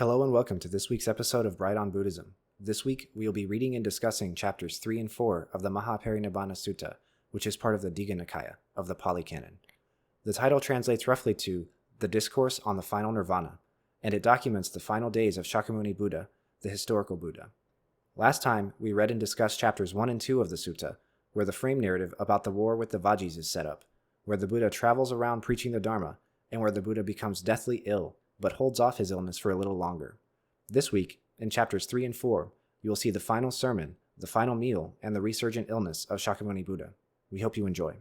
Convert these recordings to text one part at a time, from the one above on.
Hello and welcome to this week's episode of Bright on Buddhism. This week, we will be reading and discussing chapters 3 and 4 of the Mahaparinibbana Sutta, which is part of the Digha Nikaya of the Pali Canon. The title translates roughly to The Discourse on the Final Nirvana, and it documents the final days of Shakyamuni Buddha, the historical Buddha. Last time, we read and discussed chapters 1 and 2 of the sutta, where the frame narrative about the war with the Vajis is set up, where the Buddha travels around preaching the Dharma, and where the Buddha becomes deathly ill, but holds off his illness for a little longer. This week, in chapters 3 and 4, you will see the final sermon, the final meal, and the resurgent illness of Shakyamuni Buddha. We hope you enjoy.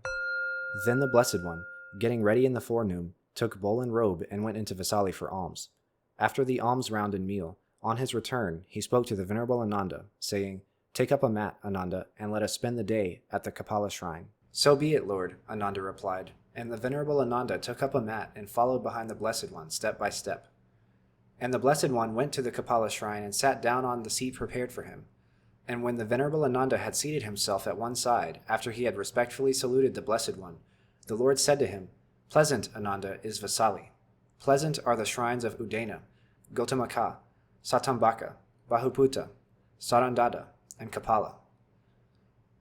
Then the Blessed One, getting ready in the forenoon, took bowl and robe and went into Vesali for alms. After the alms round and meal, on his return, he spoke to the Venerable Ananda, saying, "Take up a mat, Ananda, and let us spend the day at the Kapala shrine." "So be it, Lord," Ananda replied, and the Venerable Ananda took up a mat and followed behind the Blessed One step by step. And the Blessed One went to the Kapala shrine and sat down on the seat prepared for him. And when the Venerable Ananda had seated himself at one side, after he had respectfully saluted the Blessed One, the Lord said to him, "Pleasant, Ananda, is Vesali. Pleasant are the shrines of Udena, Gotamaka, Satambaka, Bahuputta, Sarandada, and Kapala."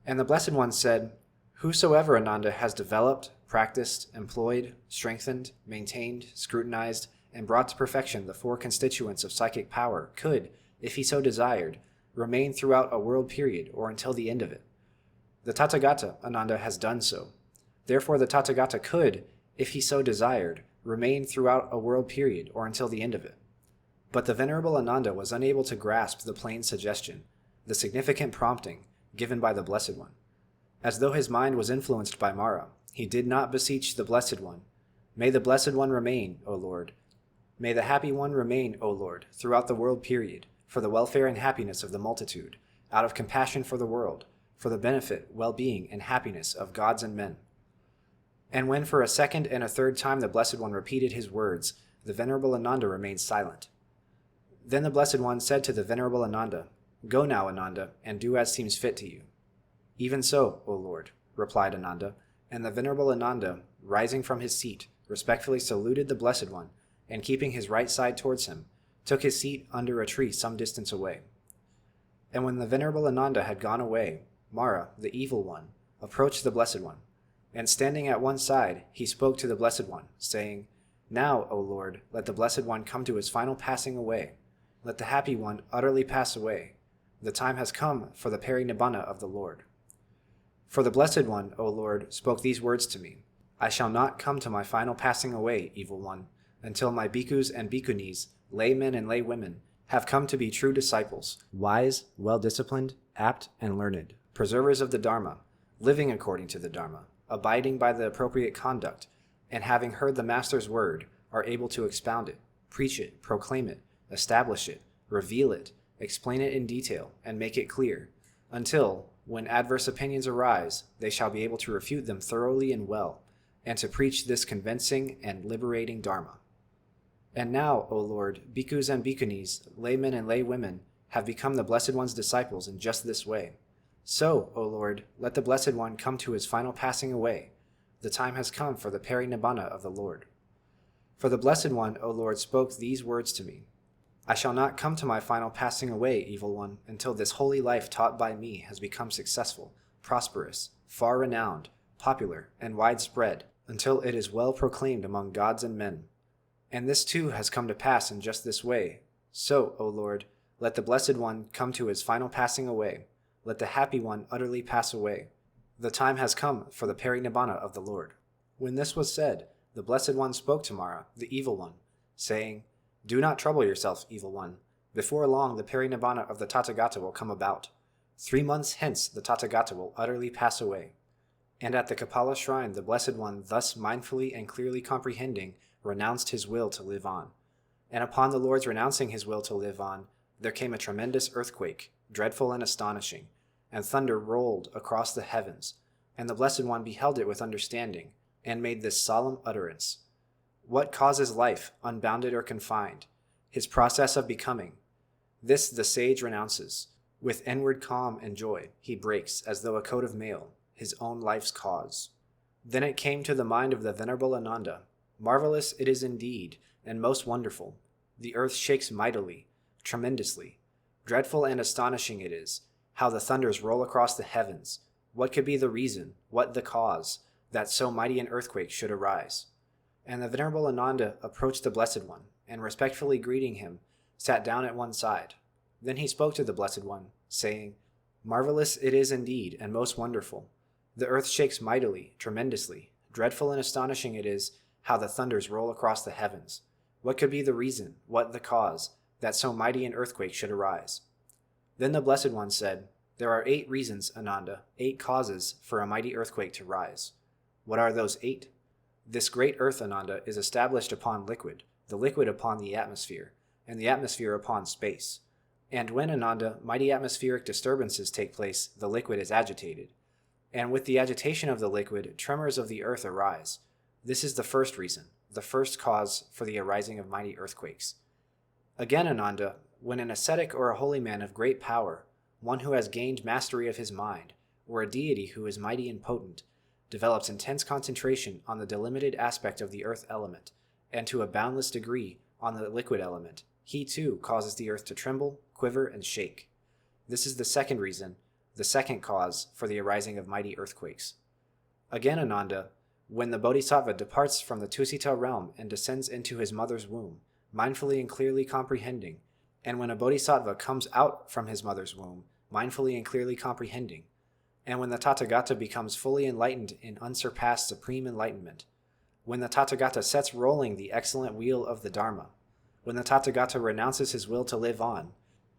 And the Blessed One said, "Whosoever, Ananda, has developed, practiced, employed, strengthened, maintained, scrutinized, and brought to perfection the four constituents of psychic power could, if he so desired, remain throughout a world period or until the end of it. The Tathagata, Ananda, has done so. Therefore the Tathagata could, if he so desired, remain throughout a world period or until the end of it." But the Venerable Ananda was unable to grasp the plain suggestion, the significant prompting, given by the Blessed One. As though his mind was influenced by Mara, he did not beseech the Blessed One, "May the Blessed One remain, O Lord. May the Happy One remain, O Lord, throughout the world period, for the welfare and happiness of the multitude, out of compassion for the world, for the benefit, well-being, and happiness of gods and men." And when for a second and a third time the Blessed One repeated his words, the Venerable Ananda remained silent. Then the Blessed One said to the Venerable Ananda, "Go now, Ananda, and do as seems fit to you." "Even so, O Lord," replied Ananda, and the Venerable Ananda, rising from his seat, respectfully saluted the Blessed One, and keeping his right side towards him, took his seat under a tree some distance away. And when the Venerable Ananda had gone away, Mara, the evil one, approached the Blessed One, and standing at one side, he spoke to the Blessed One, saying, "Now, O Lord, let the Blessed One come to his final passing away. Let the Happy One utterly pass away. The time has come for the Parinibbana of the Lord." For the Blessed One, O Lord, spoke these words to me, "I shall not come to my final passing away, evil one, until my bhikkhus and bhikkhunis, laymen and laywomen, have come to be true disciples, wise, well-disciplined, apt, and learned, preservers of the Dharma, living according to the Dharma, abiding by the appropriate conduct, and having heard the Master's word, are able to expound it, preach it, proclaim it, establish it, reveal it, explain it in detail, and make it clear, until, when adverse opinions arise, they shall be able to refute them thoroughly and well, and to preach this convincing and liberating Dharma. And now, O Lord, bhikkhus and bhikkhunis, laymen and laywomen, have become the Blessed One's disciples in just this way. So, O Lord, let the Blessed One come to his final passing away. The time has come for the Parinibbana of the Lord." For the Blessed One, O Lord, spoke these words to me, "I shall not come to my final passing away, evil one, until this holy life taught by me has become successful, prosperous, far renowned, popular, and widespread, until it is well proclaimed among gods and men. And this too has come to pass in just this way. So, O Lord, let the Blessed One come to his final passing away. Let the Happy One utterly pass away. The time has come for the Parinibbana of the Lord." When this was said, the Blessed One spoke to Mara, the evil one, saying, "Do not trouble yourself, evil one. Before long the Parinibbana of the Tathagata will come about. 3 months hence the Tathagata will utterly pass away." And at the Kapala shrine the Blessed One, thus mindfully and clearly comprehending, renounced his will to live on. And upon the Lord's renouncing his will to live on, there came a tremendous earthquake, dreadful and astonishing, and thunder rolled across the heavens, and the Blessed One beheld it with understanding, and made this solemn utterance, "What causes life, unbounded or confined? His process of becoming. This the sage renounces. With inward calm and joy he breaks, as though a coat of mail, his own life's cause." Then it came to the mind of the Venerable Ananda, "Marvelous it is indeed, and most wonderful. The earth shakes mightily, tremendously. Dreadful and astonishing it is, how the thunders roll across the heavens. What could be the reason, what the cause, that so mighty an earthquake should arise? And the Venerable Ananda approached the Blessed One, and respectfully greeting him, sat down at one side. Then he spoke to the Blessed One, saying, "Marvelous it is indeed, and most wonderful. The earth shakes mightily, tremendously. Dreadful and astonishing it is, how the thunders roll across the heavens. What could be the reason, what the cause, that so mighty an earthquake should arise?" Then the Blessed One said, "There are 8 reasons, Ananda, 8 causes for a mighty earthquake to rise." "What are those 8? This great earth, Ananda, is established upon liquid, the liquid upon the atmosphere, and the atmosphere upon space. And when, Ananda, mighty atmospheric disturbances take place, the liquid is agitated. And with the agitation of the liquid, tremors of the earth arise. This is the first reason, the first cause for the arising of mighty earthquakes. Again, Ananda, when an ascetic or a holy man of great power, one who has gained mastery of his mind, or a deity who is mighty and potent, develops intense concentration on the delimited aspect of the earth element, and to a boundless degree on the liquid element, he too causes the earth to tremble, quiver, and shake. This is the second reason, the second cause for the arising of mighty earthquakes. Again, Ananda, when the Bodhisattva departs from the Tusita realm and descends into his mother's womb, mindfully and clearly comprehending, and when a Bodhisattva comes out from his mother's womb, mindfully and clearly comprehending, and when the Tathagata becomes fully enlightened in unsurpassed supreme enlightenment, when the Tathagata sets rolling the excellent wheel of the Dharma, when the Tathagata renounces his will to live on,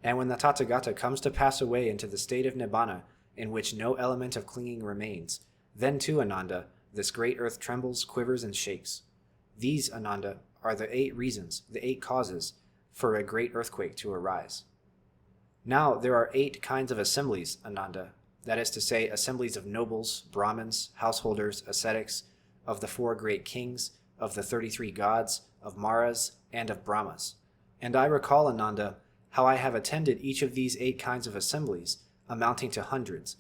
and when the Tathagata comes to pass away into the state of Nibbana in which no element of clinging remains, then too, Ananda, this great earth trembles, quivers, and shakes. These, Ananda, are the 8 reasons, the 8 causes, for a great earthquake to arise. Now there are 8 kinds of assemblies, Ananda, that is to say, assemblies of nobles, Brahmins, householders, ascetics, of the 4 great kings, of the 33 gods, of Maras, and of Brahmas. And I recall, Ananda, how I have attended each of these 8 kinds of assemblies, amounting to hundreds,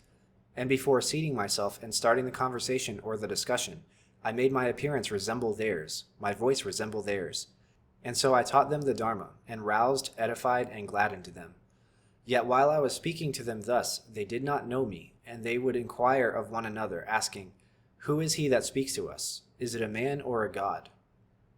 and before seating myself and starting the conversation or the discussion, I made my appearance resemble theirs, my voice resemble theirs. And so I taught them the Dharma, and roused, edified, and gladdened them. Yet while I was speaking to them thus, they did not know me, and they would inquire of one another, asking, "Who is he that speaks to us? Is it a man or a god?"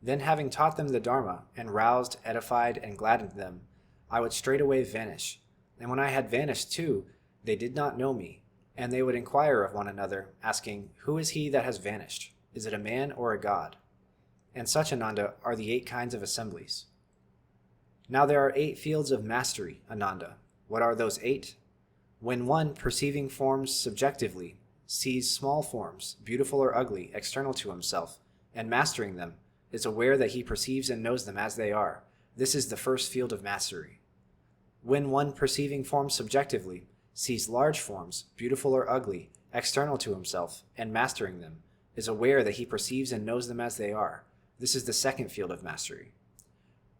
Then having taught them the Dharma, and roused, edified, and gladdened them, I would straightway vanish. And when I had vanished too, they did not know me, and they would inquire of one another, asking, "Who is he that has vanished? Is it a man or a god?" And such, Ananda, are the 8 kinds of assemblies. Now there are 8 fields of mastery, Ananda. What are those 8? When one, perceiving forms subjectively, sees small forms, beautiful or ugly, external to himself, and mastering them, is aware that he perceives and knows them as they are. This is the first field of mastery. When one, perceiving forms subjectively, sees large forms, beautiful or ugly, external to himself, and mastering them, is aware that he perceives and knows them as they are. This is the second field of mastery.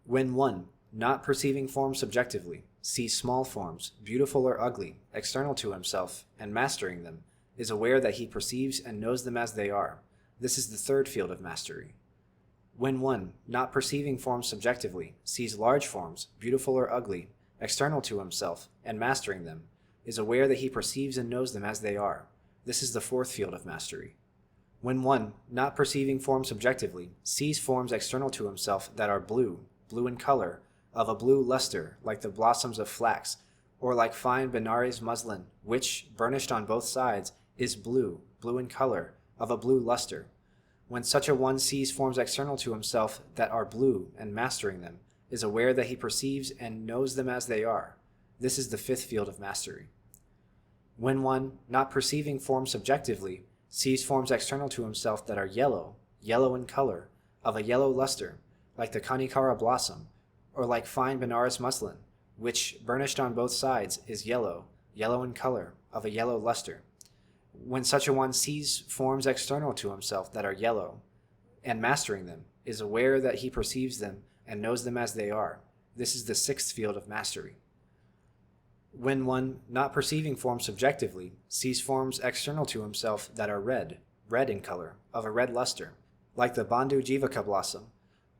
When one, not perceiving forms subjectively, sees small forms, beautiful or ugly, external to himself, and mastering them, is aware that he perceives and knows them as they are. This is the third field of mastery. When one, not perceiving forms subjectively, sees large forms, beautiful or ugly, external to himself, and mastering them, is aware that he perceives and knows them as they are. This is the fourth field of mastery. When one, not perceiving forms subjectively, sees forms external to himself that are blue, blue in color, of a blue luster, like the blossoms of flax, or like fine Benares muslin, which, burnished on both sides, is blue, blue in color, of a blue luster. When such a one sees forms external to himself that are blue, and mastering them, is aware that he perceives and knows them as they are. This is the fifth field of mastery. When one, not perceiving forms subjectively, sees forms external to himself that are yellow, yellow in color, of a yellow luster, like the Kanikara blossom, or like fine Benares muslin, which, burnished on both sides, is yellow, yellow in color, of a yellow luster. When such a one sees forms external to himself that are yellow, and mastering them, is aware that he perceives them and knows them as they are. This is the sixth field of mastery. When one, not perceiving forms subjectively, sees forms external to himself that are red, red in color, of a red luster, like the Bandhu Jivaka blossom,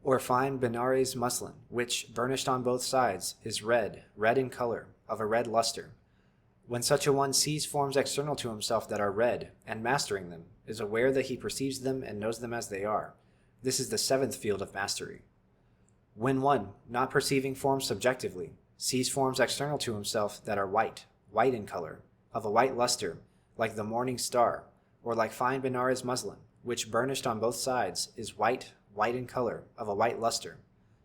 Or fine Benares muslin, which, burnished on both sides, is red, red in color, of a red luster. When such a one sees forms external to himself that are red, and mastering them, is aware that he perceives them and knows them as they are, this is the seventh field of mastery. When one, not perceiving forms subjectively, sees forms external to himself that are white, white in color, of a white luster, like the morning star, or like fine Benares muslin, which, burnished on both sides, is white, white in color, of a white luster.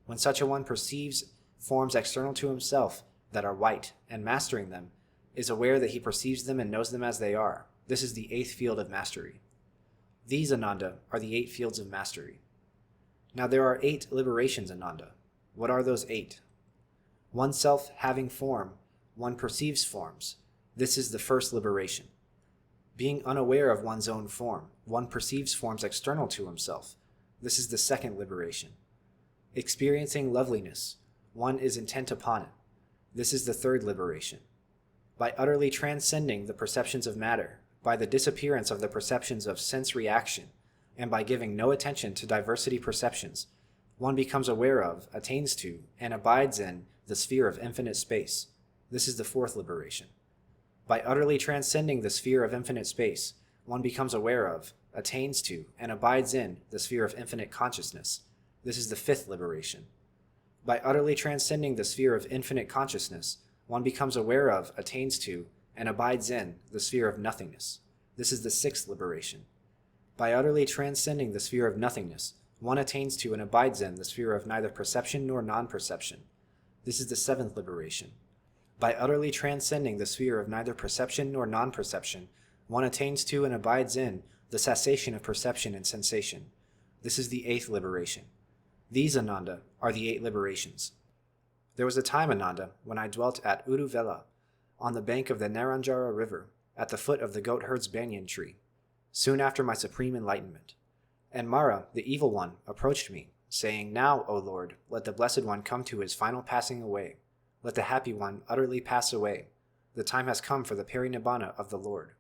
When such a one perceives forms external to himself that are white, and mastering them, is aware that he perceives them and knows them as they are. This is the eighth field of mastery. These, Ananda, are the 8 fields of mastery. Now there are 8 liberations, Ananda. What are those 8? Oneself having form, one perceives forms. This is the first liberation. Being unaware of one's own form, one perceives forms external to himself. This is the second liberation. Experiencing loveliness, one is intent upon it. This is the third liberation. By utterly transcending the perceptions of matter, by the disappearance of the perceptions of sense reaction, and by giving no attention to diversity perceptions, one becomes aware of, attains to, and abides in the sphere of infinite space. This is the fourth liberation. By utterly transcending the sphere of infinite space, one becomes aware of, attains to, and abides in the sphere of infinite consciousness. This is the fifth liberation. By utterly transcending the sphere of infinite consciousness, one becomes aware of, attains to, and abides in the sphere of nothingness. This is the sixth liberation. By utterly transcending the sphere of nothingness, one attains to and abides in the sphere of neither perception nor non-perception. This is the seventh liberation. By utterly transcending the sphere of neither perception nor non-perception, one attains to and abides in the cessation of perception and sensation. This is the eighth liberation. These, Ananda, are the 8 liberations. There was a time, Ananda, when I dwelt at Uruvela, on the bank of the Naranjara river, at the foot of the goatherd's banyan tree, soon after my supreme enlightenment. And Mara, the evil one, approached me, saying, "Now, O Lord, let the Blessed One come to his final passing away. Let the Happy One utterly pass away. The time has come for the Parinibbana of the Lord."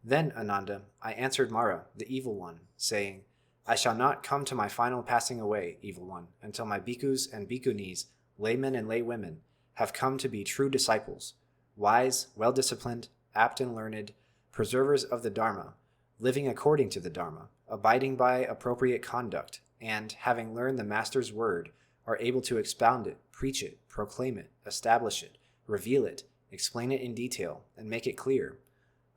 Then, Ananda, I answered Mara, the evil one, saying, "I shall not come to my final passing away, evil one, until my bhikkhus and bhikkhunis, laymen and laywomen, have come to be true disciples, wise, well-disciplined, apt and learned, preservers of the Dharma, living according to the Dharma, abiding by appropriate conduct, and, having learned the Master's word, are able to expound it, preach it, proclaim it, establish it, reveal it, explain it in detail, and make it clear,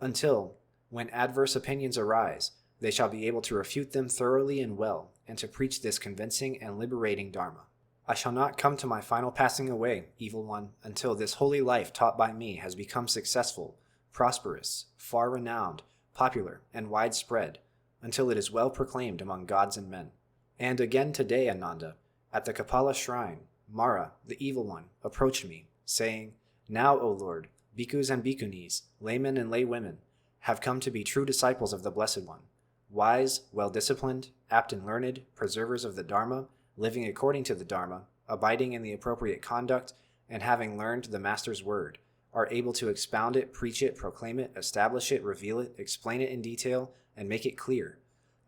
until, when adverse opinions arise, they shall be able to refute them thoroughly and well, and to preach this convincing and liberating Dharma. I shall not come to my final passing away, evil one, until this holy life taught by me has become successful, prosperous, far-renowned, popular, and widespread, until it is well proclaimed among gods and men. And again today, Ananda, at the Kapala shrine, Mara, the evil one, approached me, saying, "Now, O Lord, bhikkhus and bhikkhunis, laymen and laywomen, have come to be true disciples of the Blessed One, wise, well-disciplined, apt and learned, preservers of the Dharma, living according to the Dharma, abiding in the appropriate conduct, and having learned the Master's word, are able to expound it, preach it, proclaim it, establish it, reveal it, explain it in detail, and make it clear.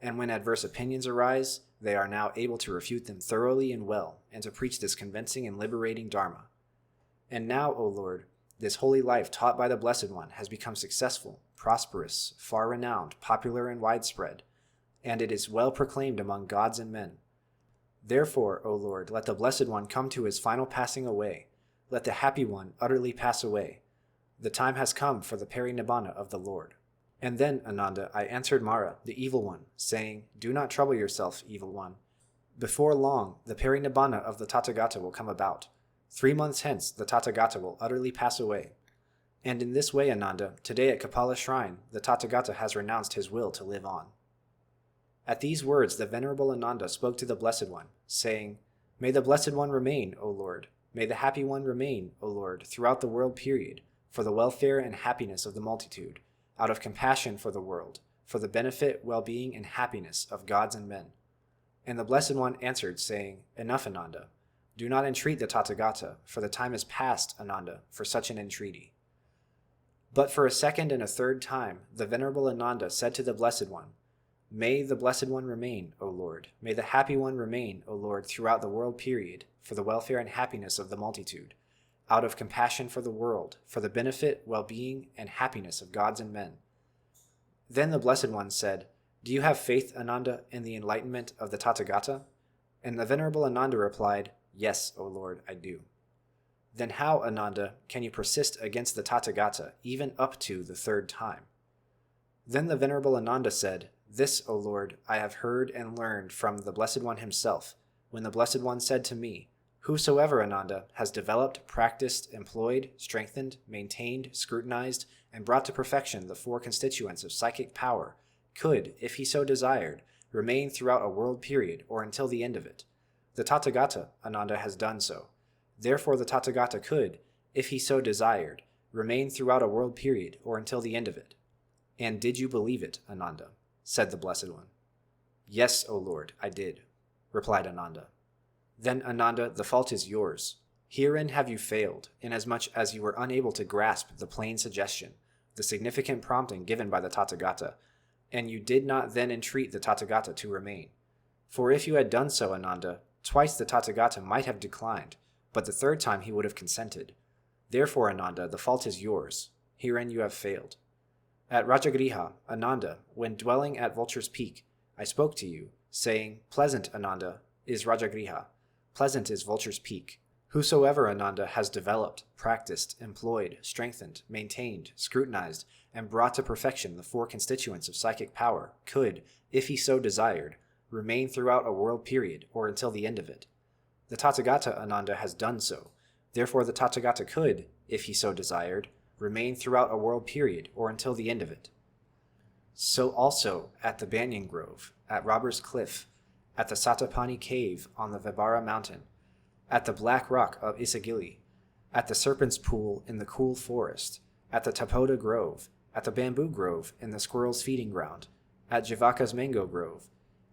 And when adverse opinions arise, they are now able to refute them thoroughly and well, and to preach this convincing and liberating Dharma. And now, O Lord, this holy life taught by the Blessed One has become successful, prosperous, far-renowned, popular, and widespread, and it is well proclaimed among gods and men. Therefore, O Lord, let the Blessed One come to his final passing away. Let the Happy One utterly pass away. The time has come for the Parinibbana of the Lord." And then, Ananda, I answered Mara, the evil one, saying, "Do not trouble yourself, evil one. Before long, the Parinibbana of the Tathagata will come about. 3 months hence, the Tathagata will utterly pass away. And in this way, Ananda, today at Kapala Shrine, the Tathagata has renounced his will to live on." At these words, the Venerable Ananda spoke to the Blessed One, saying, "May the Blessed One remain, O Lord. May the Happy One remain, O Lord, throughout the world period, for the welfare and happiness of the multitude, out of compassion for the world, for the benefit, well-being, and happiness of gods and men." And the Blessed One answered, saying, "Enough, Ananda. Do not entreat the Tathagata, for the time is past, Ananda, for such an entreaty." But for a second and a third time, the Venerable Ananda said to the Blessed One, May the Blessed One remain, O Lord. May the Happy One remain, O Lord, throughout the world period, for the welfare and happiness of the multitude, out of compassion for the world, for the benefit, well-being, and happiness of gods and men. Then the Blessed One said, Do you have faith, Ananda, in the enlightenment of the Tathagata? And the Venerable Ananda replied, Yes, O Lord, I do. Then how, Ananda, can you persist against the Tathagata, even up to the third time? Then the Venerable Ananda said, This, O Lord, I have heard and learned from the Blessed One himself, when the Blessed One said to me, Whosoever, Ananda, has developed, practiced, employed, strengthened, maintained, scrutinized, and brought to perfection the four constituents of psychic power, could, if he so desired, remain throughout a world period or until the end of it. The Tathagata, Ananda, has done so. Therefore the Tathagata could, if he so desired, remain throughout a world period or until the end of it. And did you believe it, Ananda? Said the Blessed One. Yes, O Lord, I did, replied Ananda. Then, Ananda, the fault is yours. Herein have you failed, inasmuch as you were unable to grasp the plain suggestion, the significant prompting given by the Tathagata, and you did not then entreat the Tathagata to remain. For if you had done so, Ananda, twice the Tathagata might have declined, but the third time he would have consented. Therefore, Ananda, the fault is yours. Herein you have failed. At Rajagriha, Ananda, when dwelling at Vulture's Peak, I spoke to you, saying, Pleasant, Ananda, is Rajagriha. Pleasant is Vulture's Peak. Whosoever, Ananda, has developed, practiced, employed, strengthened, maintained, scrutinized, and brought to perfection the four constituents of psychic power, could, if he so desired, remain throughout a world period or until the end of it. The Tathagata, Ananda, has done so. Therefore the Tathagata could, if he so desired, remain throughout a world period or until the end of it. So also at the Banyan Grove, at Robber's Cliff, at the Satapani Cave on the Vibhara Mountain, at the Black Rock of Isagili, at the Serpent's Pool in the cool forest, at the Tapoda Grove, at the Bamboo Grove in the Squirrel's Feeding Ground, at Jivaka's Mango Grove,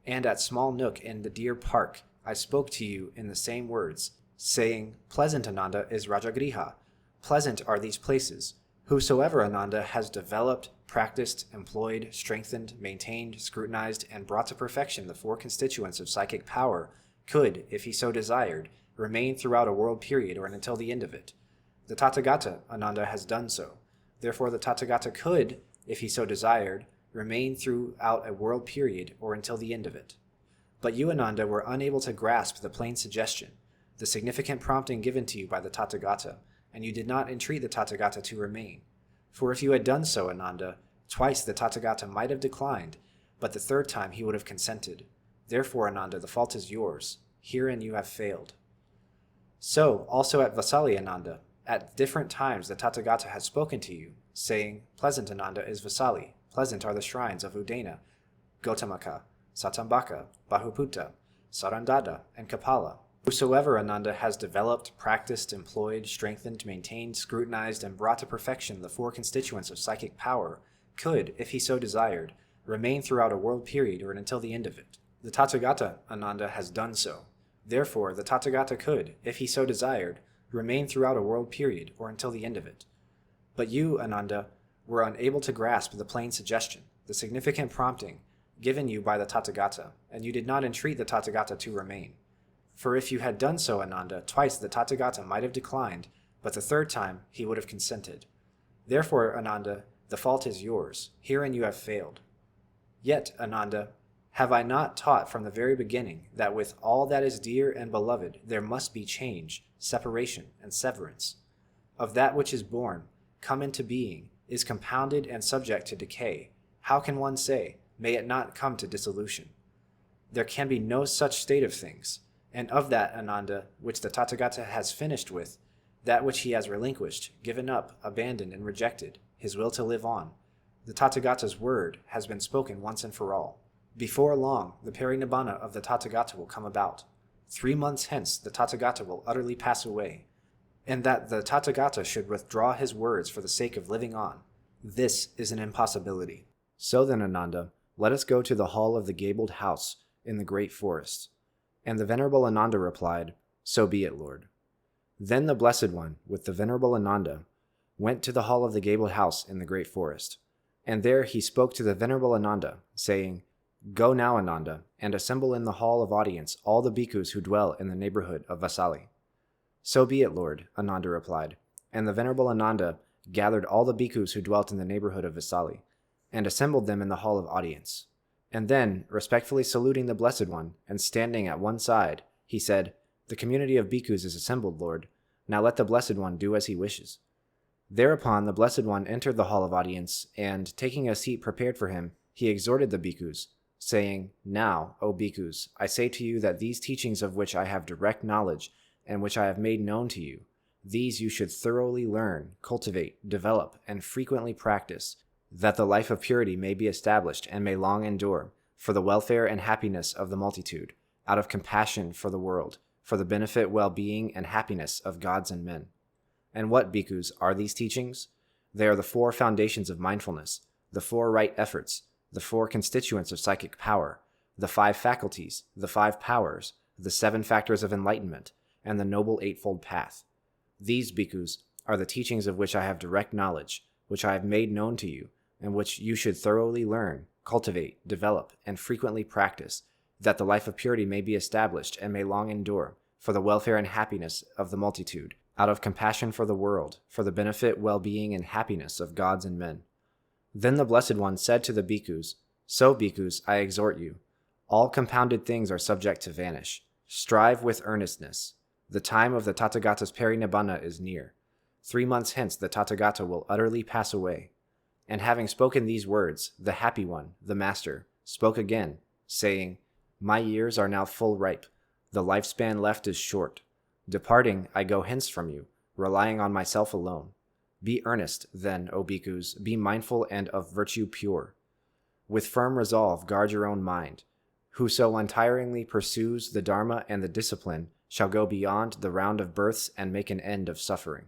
and at Small Nook in the Deer Park, I spoke to you in the same words, saying, Pleasant, Ananda, is Rajagriha. Pleasant are these places. Whosoever, Ananda, has developed, practiced, employed, strengthened, maintained, scrutinized, and brought to perfection the four constituents of psychic power, could, if he so desired, remain throughout a world period or until the end of it. The Tathagata, Ananda, has done so. Therefore the Tathagata could, if he so desired, remain throughout a world period or until the end of it. But you, Ananda, were unable to grasp the plain suggestion, the significant prompting given to you by the Tathagata, and you did not entreat the Tathagata to remain. For if you had done so, Ananda, twice the Tathagata might have declined, but the third time he would have consented. Therefore, Ananda, the fault is yours. Herein you have failed. So, also at Vasali, Ananda, at different times the Tathagata has spoken to you, saying, Pleasant, Ananda, is Vasali. Pleasant are the shrines of Udena, Gautamaka, Satambaka, Bahuputta, Sarandada, and Kapala. Whosoever, Ananda, has developed, practiced, employed, strengthened, maintained, scrutinized, and brought to perfection the four constituents of psychic power, could, if he so desired, remain throughout a world period or until the end of it. The Tathagata, Ananda, has done so. Therefore, the Tathagata could, if he so desired, remain throughout a world period or until the end of it. But you, Ananda, were unable to grasp the plain suggestion, the significant prompting, given you by the Tathagata, and you did not entreat the Tathagata to remain. For if you had done so, Ananda, twice the Tathagata might have declined, but the third time he would have consented. Therefore, Ananda, the fault is yours. Herein you have failed. Yet, Ananda, have I not taught from the very beginning that with all that is dear and beloved there must be change, separation, and severance? Of that which is born, come into being, is compounded and subject to decay, how can one say, may it not come to dissolution? There can be no such state of things, and of that, Ananda, which the Tathagata has finished with, that which he has relinquished, given up, abandoned, and rejected, his will to live on, the Tathagata's word has been spoken once and for all. Before long, the Parinibbana of the Tathagata will come about. 3 months hence, the Tathagata will utterly pass away, and that the Tathagata should withdraw his words for the sake of living on, this is an impossibility. So then, Ananda, let us go to the hall of the gabled house in the great forest. And the Venerable Ananda replied, So be it, Lord. Then the Blessed One, with the Venerable Ananda, went to the hall of the gabled house in the great forest, and there he spoke to the Venerable Ananda, saying, Go now, Ananda, and assemble in the hall of audience all the bhikkhus who dwell in the neighborhood of Vasali. So be it, Lord, Ananda replied. And the Venerable Ananda gathered all the bhikkhus who dwelt in the neighborhood of Vasali, and assembled them in the hall of audience. And then, respectfully saluting the Blessed One, and standing at one side, he said, The community of bhikkhus is assembled, Lord. Now let the Blessed One do as he wishes. Thereupon the Blessed One entered the hall of audience, and, taking a seat prepared for him, he exhorted the bhikkhus, saying, Now, O bhikkhus, I say to you that these teachings of which I have direct knowledge, and which I have made known to you, these you should thoroughly learn, cultivate, develop, and frequently practice, that the life of purity may be established and may long endure, for the welfare and happiness of the multitude, out of compassion for the world, for the benefit, well-being, and happiness of gods and men. And what, bhikkhus, are these teachings? They are the 4 foundations of mindfulness, the 4 right efforts, the 4 constituents of psychic power, the 5 faculties, the 5 powers, the 7 factors of enlightenment, and the Noble Eightfold Path. These, bhikkhus, are the teachings of which I have direct knowledge, which I have made known to you, and which you should thoroughly learn, cultivate, develop, and frequently practice, that the life of purity may be established and may long endure, for the welfare and happiness of the multitude, out of compassion for the world, for the benefit, well-being, and happiness of gods and men. Then the Blessed One said to the bhikkhus, So, bhikkhus, I exhort you, all compounded things are subject to vanish. Strive with earnestness. The time of the Tathagata's parinibbana is near. 3 months hence the Tathagata will utterly pass away. And having spoken these words, the Happy One, the Master, spoke again, saying, My years are now full ripe. The lifespan left is short. Departing, I go hence from you, relying on myself alone. Be earnest, then, O bhikkhus, be mindful and of virtue pure. With firm resolve guard your own mind. Whoso untiringly pursues the Dharma and the discipline shall go beyond the round of births and make an end of suffering.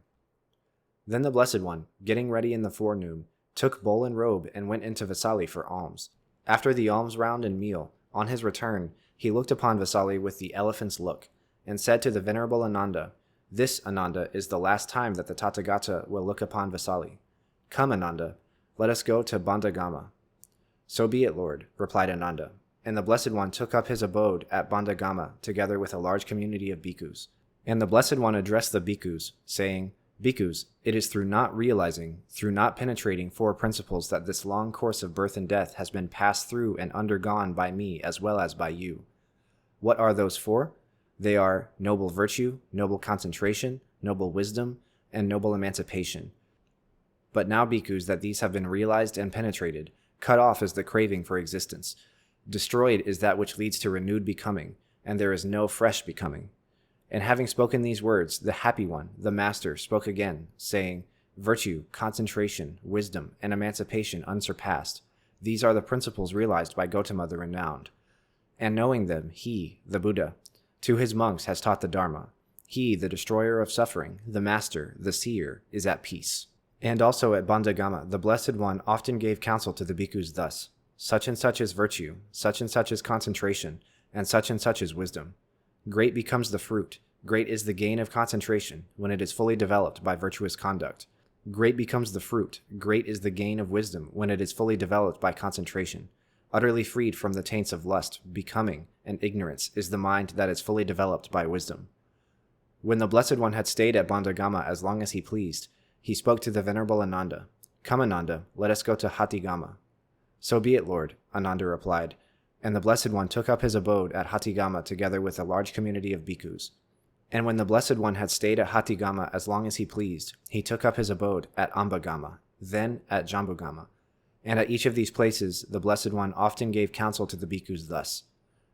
Then the Blessed One, getting ready in the forenoon, took bowl and robe and went into Vasali for alms. After the alms round and meal, on his return, he looked upon Vasali with the elephant's look, and said to the Venerable Ananda, This, Ananda, is the last time that the Tathagata will look upon Vasali. Come, Ananda, let us go to Bandagama. So be it, Lord, replied Ananda, and the Blessed One took up his abode at Bandagama together with a large community of bhikkhus. And the Blessed One addressed the bhikkhus, saying, Bhikkhus, it is through not realizing, through not penetrating 4 principles that this long course of birth and death has been passed through and undergone by me as well as by you. What are those 4? They are noble virtue, noble concentration, noble wisdom, and noble emancipation. But now, bhikkhus, that these have been realized and penetrated, cut off is the craving for existence. Destroyed is that which leads to renewed becoming, and there is no fresh becoming. And having spoken these words, the Happy One, the Master, spoke again, saying, Virtue, concentration, wisdom, and emancipation unsurpassed, these are the principles realized by Gautama the Renowned. And knowing them, he, the Buddha, to his monks has taught the Dharma. He, the destroyer of suffering, the Master, the seer, is at peace. And also at Bandagama, the Blessed One often gave counsel to the bhikkhus thus, Such and such is virtue, such and such is concentration, and such is wisdom. Great becomes the fruit, great is the gain of concentration when it is fully developed by virtuous conduct. Great becomes the fruit, great is the gain of wisdom when it is fully developed by concentration. Utterly freed from the taints of lust, becoming, and ignorance is the mind that is fully developed by wisdom. When the Blessed One had stayed at Bandagama as long as he pleased, he spoke to the Venerable Ananda. Come, Ananda, let us go to Hatigama. So be it, Lord, Ananda replied, and the Blessed One took up his abode at Hatigama together with a large community of bhikkhus. And when the Blessed One had stayed at Hatigama as long as he pleased, he took up his abode at Ambagama, then at Jambugama. And at each of these places the Blessed One often gave counsel to the bhikkhus thus,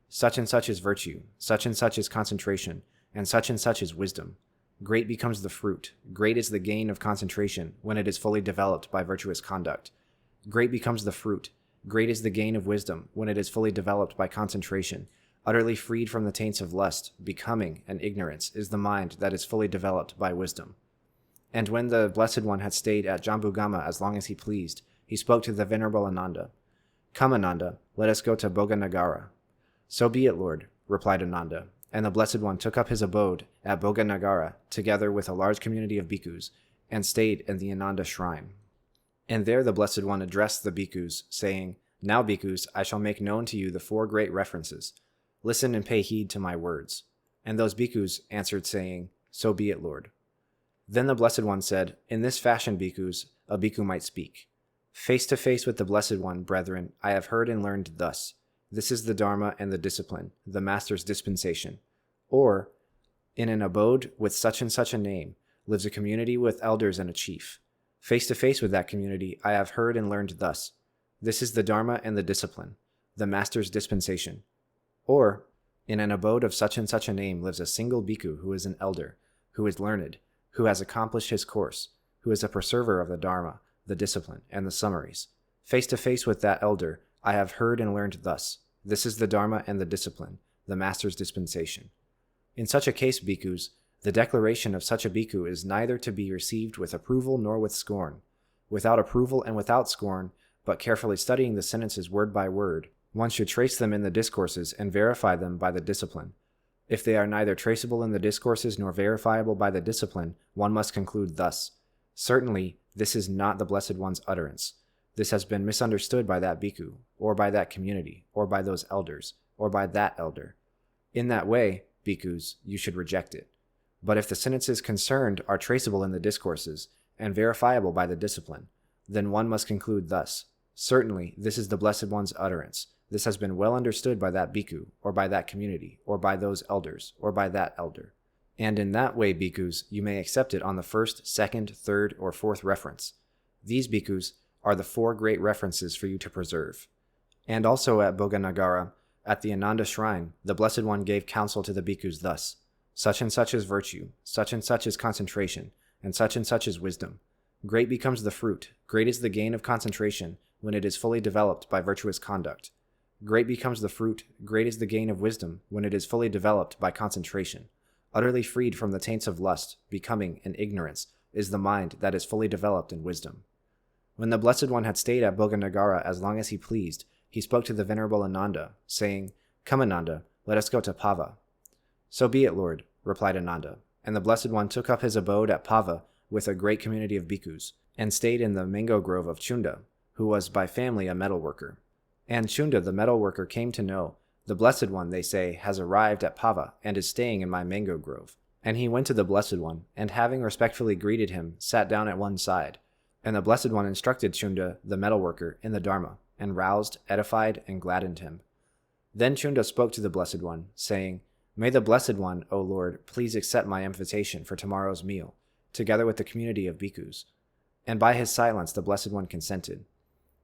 Such and such is virtue, such and such is concentration, and such is wisdom. Great becomes the fruit, great is the gain of concentration when it is fully developed by virtuous conduct. Great becomes the fruit, great is the gain of wisdom when it is fully developed by concentration. Utterly freed from the taints of lust, becoming, and ignorance is the mind that is fully developed by wisdom. And when the Blessed One had stayed at Jambugama as long as he pleased, he spoke to the Venerable Ananda. Come, Ananda, let us go to Bhoganagara. So be it, Lord, replied Ananda, and the Blessed One took up his abode at Bhoganagara together with a large community of bhikkhus, and stayed in the Ananda shrine. And there the Blessed One addressed the bhikkhus, saying, Now, bhikkhus, I shall make known to you the 4 great references. Listen and pay heed to my words. And those bhikkhus answered, saying, So be it, Lord. Then the Blessed One said, In this fashion, bhikkhus, a bhikkhu might speak. Face to face with the Blessed One, brethren, I have heard and learned thus. This is the Dharma and the discipline, the Master's dispensation. Or, in an abode with such and such a name, lives a community with elders and a chief. Face to face with that community, I have heard and learned thus. This is the Dharma and the discipline, the Master's dispensation. Or, in an abode of such and such a name lives a single bhikkhu who is an elder, who is learned, who has accomplished his course, who is a preserver of the Dharma, the discipline, and the summaries. Face to face with that elder, I have heard and learned thus. This is the Dharma and the discipline, the Master's dispensation. In such a case, bhikkhus, the declaration of such a bhikkhu is neither to be received with approval nor with scorn. Without approval and without scorn, but carefully studying the sentences word by word, one should trace them in the discourses and verify them by the discipline. If they are neither traceable in the discourses nor verifiable by the discipline, one must conclude thus. Certainly, this is not the Blessed One's utterance. This has been misunderstood by that bhikkhu, or by that community, or by those elders, or by that elder. In that way, bhikkhus, you should reject it. But if the sentences concerned are traceable in the discourses, and verifiable by the discipline, then one must conclude thus. Certainly, this is the Blessed One's utterance. This has been well understood by that bhikkhu, or by that community, or by those elders, or by that elder. And in that way, bhikkhus, you may accept it on the first, second, third, or fourth reference. These bhikkhus are the 4 great references for you to preserve. And also at Bhoganagara, at the Ananda shrine, the Blessed One gave counsel to the bhikkhus thus. Such and such is virtue, such and such is concentration, and such is wisdom. Great becomes the fruit, great is the gain of concentration when it is fully developed by virtuous conduct. Great becomes the fruit, great is the gain of wisdom when it is fully developed by concentration. Utterly freed from the taints of lust, becoming, and ignorance, is the mind that is fully developed in wisdom. When the Blessed One had stayed at Bhoganagara as long as he pleased, he spoke to the Venerable Ananda, saying, Come, Ananda, let us go to Pava. So be it, Lord, replied Ananda, and the Blessed One took up his abode at Pava with a great community of bhikkhus, and stayed in the mango grove of Chunda, who was by family a metalworker. And Chunda the metalworker came to know, the Blessed One, they say, has arrived at Pava and is staying in my mango grove. And he went to the Blessed One, and having respectfully greeted him, sat down at one side. And the Blessed One instructed Chunda the metalworker in the Dharma, and roused, edified, and gladdened him. Then Chunda spoke to the Blessed One, saying, May the Blessed One, O Lord, please accept my invitation for tomorrow's meal, together with the community of bhikkhus. And by his silence the Blessed One consented.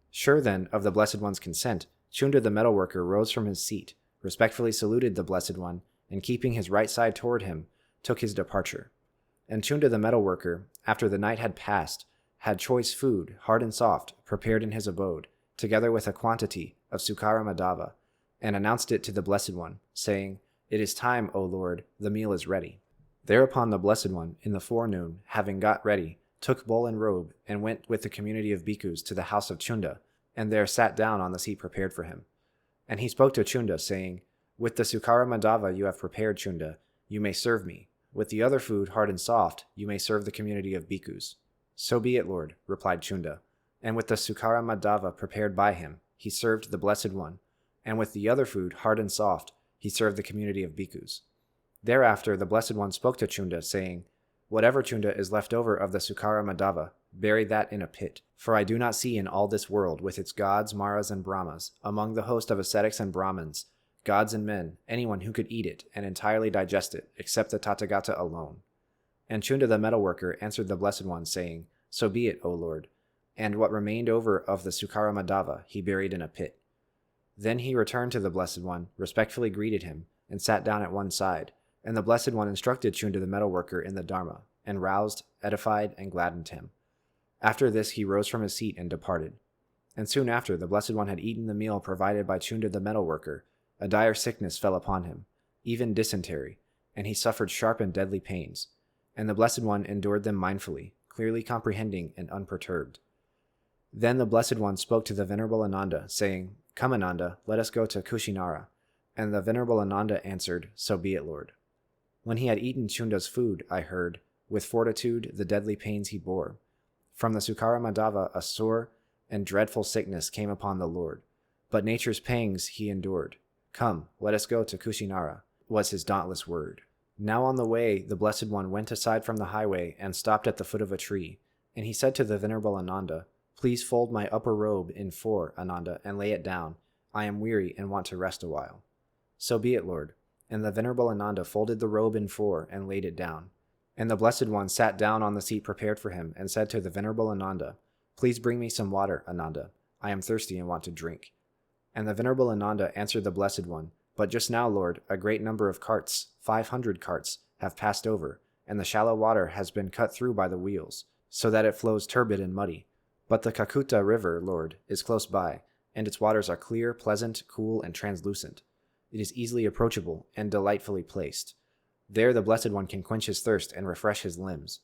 Sure then of the Blessed One's consent, Chunda the metalworker rose from his seat, respectfully saluted the Blessed One, and keeping his right side toward him, took his departure. And Chunda the metalworker, after the night had passed, had choice food, hard and soft, prepared in his abode, together with a quantity of Sukkara Madhava, and announced it to the Blessed One, saying, It is time, O Lord, the meal is ready. Thereupon the Blessed One, in the forenoon, having got ready, took bowl and robe, and went with the community of bhikkhus to the house of Chunda, and there sat down on the seat prepared for him. And he spoke to Chunda, saying, With the Sukkara Madhava you have prepared, Chunda, you may serve me. With the other food, hard and soft, you may serve the community of bhikkhus. So be it, Lord, replied Chunda. And with the Sukkara Madhava prepared by him, he served the Blessed One, and with the other food, hard and soft, he served the community of bhikkhus. Thereafter the Blessed One spoke to Chunda, saying, Whatever, Chunda, is left over of the Sukkara Madhava, bury that in a pit, for I do not see in all this world, with its gods, maras, and brahmas, among the host of ascetics and brahmins, gods and men, anyone who could eat it and entirely digest it, except the Tathagata alone. And Chunda the metalworker answered the Blessed One, saying, So be it, O Lord. And what remained over of the Sukkara Madhava he buried in a pit. Then he returned to the Blessed One, respectfully greeted him, and sat down at one side, and the Blessed One instructed Chunda the metalworker in the Dharma, and roused, edified, and gladdened him. After this he rose from his seat and departed. And soon after the Blessed One had eaten the meal provided by Chunda the metalworker, a dire sickness fell upon him, even dysentery, and he suffered sharp and deadly pains. And the Blessed One endured them mindfully, clearly comprehending and unperturbed. Then the Blessed One spoke to the Venerable Ananda, saying, Come, Ananda, let us go to Kushinara. And the Venerable Ananda answered, So be it, Lord. When he had eaten Chunda's food, I heard, with fortitude, the deadly pains he bore. From the Sukkara Madhava a sore and dreadful sickness came upon the Lord. But nature's pangs he endured. Come, let us go to Kushinara, was his dauntless word. Now on the way, the Blessed One went aside from the highway and stopped at the foot of a tree. And he said to the Venerable Ananda, "Please fold my upper robe in four, Ananda, and lay it down. I am weary and want to rest a while." "So be it, Lord." And the Venerable Ananda folded the robe in four and laid it down. And the Blessed One sat down on the seat prepared for him and said to the Venerable Ananda, "Please bring me some water, Ananda. I am thirsty and want to drink." And the Venerable Ananda answered the Blessed One, "But just now, Lord, a great number of carts, 500 carts, have passed over, and the shallow water has been cut through by the wheels, so that it flows turbid and muddy. But the Kakuta River, Lord, is close by, and its waters are clear, pleasant, cool, and translucent. It is easily approachable and delightfully placed. There the Blessed One can quench his thirst and refresh his limbs."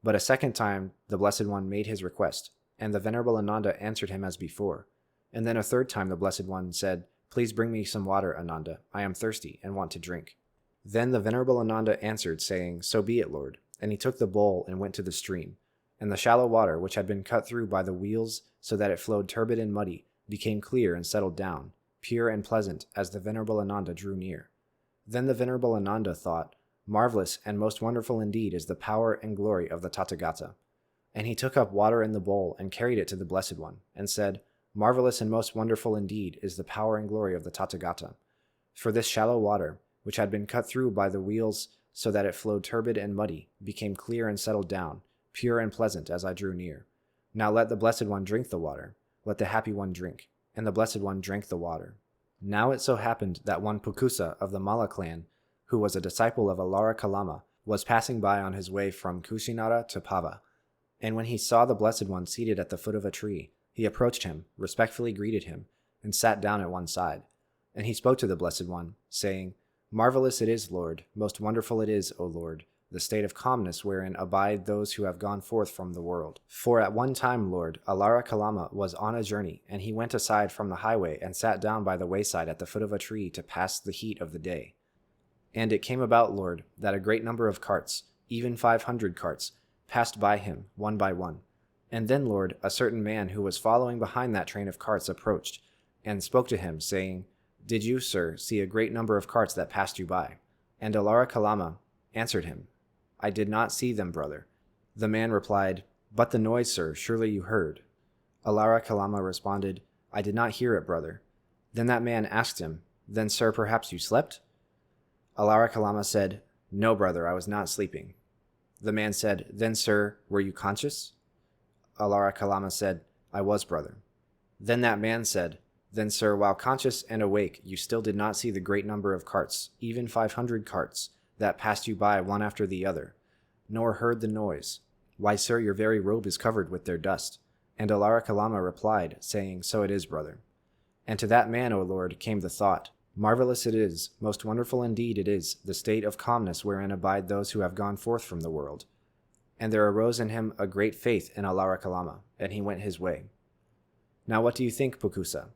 But a second time the Blessed One made his request, and the Venerable Ananda answered him as before. And then a third time the Blessed One said, "Please bring me some water, Ananda. I am thirsty and want to drink." Then the Venerable Ananda answered, saying, "So be it, Lord." And he took the bowl and went to the stream. And the shallow water, which had been cut through by the wheels so that it flowed turbid and muddy, became clear and settled down, pure and pleasant, as the Venerable Ananda drew near. Then the Venerable Ananda thought, "Marvelous and most wonderful indeed is the power and glory of the Tathagata." And he took up water in the bowl and carried it to the Blessed One, and said, "Marvelous and most wonderful indeed is the power and glory of the Tathagata. For this shallow water, which had been cut through by the wheels so that it flowed turbid and muddy, became clear and settled down, pure and pleasant as I drew near. Now let the Blessed One drink the water. Let the Happy One drink." And the Blessed One drank the water. Now it so happened that one Pukusa of the Mala clan, who was a disciple of Alara Kalama, was passing by on his way from Kushinara to Pava. And when he saw the Blessed One seated at the foot of a tree, he approached him, respectfully greeted him, and sat down at one side. And he spoke to the Blessed One, saying, "Marvelous it is, Lord, most wonderful it is, O Lord, the state of calmness wherein abide those who have gone forth from the world. For at one time, Lord, Alara Kalama was on a journey, and he went aside from the highway and sat down by the wayside at the foot of a tree to pass the heat of the day. And it came about, Lord, that a great number of carts, even 500 carts, passed by him, one by one. And then, Lord, a certain man who was following behind that train of carts approached, and spoke to him, saying, 'Did you, sir, see a great number of carts that passed you by?' And Alara Kalama answered him, 'I did not see them, brother.' The man replied, 'But the noise, sir, surely you heard.' Alara Kalama responded, 'I did not hear it, brother.' Then that man asked him, 'Then, sir, perhaps you slept?' Alara Kalama said, 'No, brother, I was not sleeping.' The man said, 'Then, sir, were you conscious?' Alara Kalama said, 'I was, brother.' Then that man said, 'Then, sir, while conscious and awake, you still did not see the great number of carts, even 500 carts, that passed you by one after the other, nor heard the noise. Why, sir, your very robe is covered with their dust.' And Alara Kalama replied, saying, 'So it is, brother.' And to that man, O Lord, came the thought, 'Marvelous it is, most wonderful indeed it is, the state of calmness wherein abide those who have gone forth from the world.' And there arose in him a great faith in Alara Kalama, and he went his way. Now what do you think, Pukusa?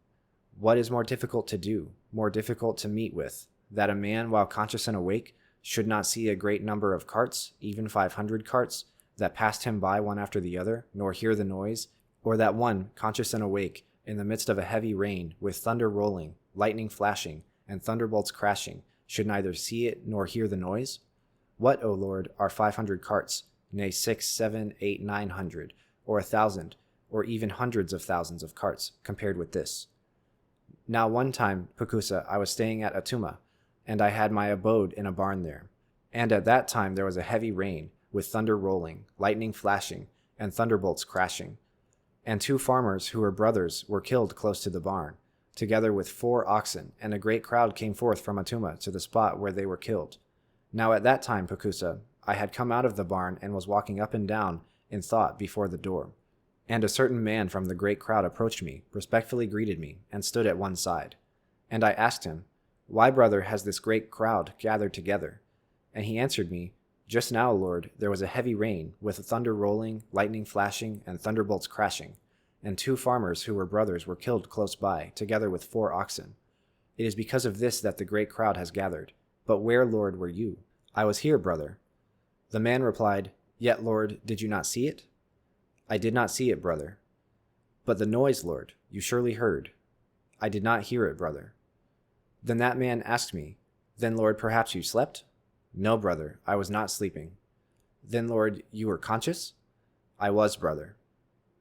What is more difficult to do, more difficult to meet with, that a man, while conscious and awake, should not see a great number of carts, even 500 carts, that passed him by one after the other, nor hear the noise, or that one, conscious and awake, in the midst of a heavy rain, with thunder rolling, lightning flashing, and thunderbolts crashing, should neither see it nor hear the noise? What, O Lord, are 500 carts, nay 6, 7, 8, 900, or 1,000, or even hundreds of thousands of carts, compared with this? Now one time, Pukusa, I was staying at Atuma, and I had my abode in a barn there. And at that time there was a heavy rain, with thunder rolling, lightning flashing, and thunderbolts crashing. And 2 farmers who were brothers were killed close to the barn, together with 4 oxen, and a great crowd came forth from Atuma to the spot where they were killed. Now at that time, Pukusa, I had come out of the barn and was walking up and down in thought before the door. And a certain man from the great crowd approached me, respectfully greeted me, and stood at one side. And I asked him, 'Why, brother, has this great crowd gathered together?' And he answered me, 'Just now, Lord, there was a heavy rain, with thunder rolling, lightning flashing, and thunderbolts crashing, and 2 farmers who were brothers were killed close by, together with 4 oxen. It is because of this that the great crowd has gathered. But where, Lord, were you?' 'I was here, brother.' The man replied, 'Yet, Lord, did you not see it?' 'I did not see it, brother.' 'But the noise, Lord, you surely heard.' I did not hear it, brother. Then that man asked me, Then, Lord, perhaps you slept? No, brother, I was not sleeping. Then, Lord, you were conscious? I was, brother.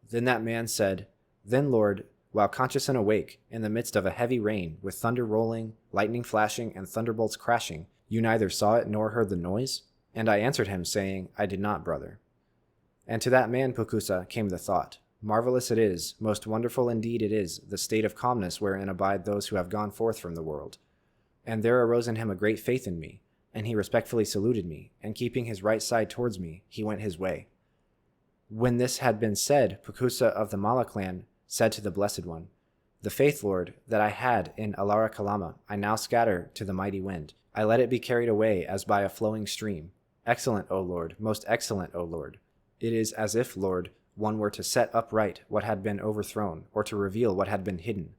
Then that man said, Then, Lord, while conscious and awake, in the midst of a heavy rain, with thunder rolling, lightning flashing, and thunderbolts crashing, you neither saw it nor heard the noise? And I answered him, saying, I did not, brother. And to that man, Pukusa, came the thought, Marvelous it is, most wonderful indeed it is, the state of calmness wherein abide those who have gone forth from the world. And there arose in him a great faith in me, and he respectfully saluted me, and keeping his right side towards me, he went his way. When this had been said, Pukusa of the Mala clan said to the Blessed One, The faith, Lord, that I had in Alara Kalama, I now scatter to the mighty wind. I let it be carried away as by a flowing stream. Excellent, O Lord, most excellent, O Lord. It is as if, Lord, one were to set upright what had been overthrown, or to reveal what had been hidden,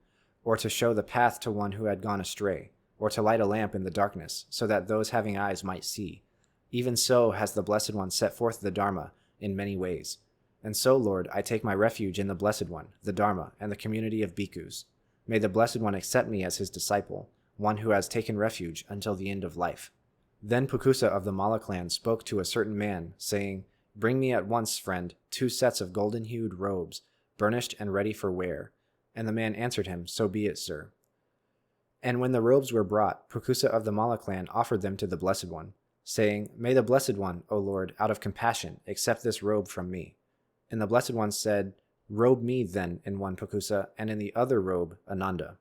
or to show the path to one who had gone astray, or to light a lamp in the darkness, so that those having eyes might see. Even so has the Blessed One set forth the Dharma in many ways. And so, Lord, I take my refuge in the Blessed One, the Dharma, and the community of bhikkhus. May the Blessed One accept me as his disciple, one who has taken refuge until the end of life. Then Pukusa of the Mala clan spoke to a certain man, saying, Bring me at once, friend, 2 sets of golden-hued robes, burnished and ready for wear. And the man answered him, So be it, sir. And when the robes were brought, Pukusa of the Mala clan offered them to the Blessed One, saying, May the Blessed One, O Lord, out of compassion, accept this robe from me. And the Blessed One said, Robe me, then, in one Pukusa, and in the other robe, Ananda.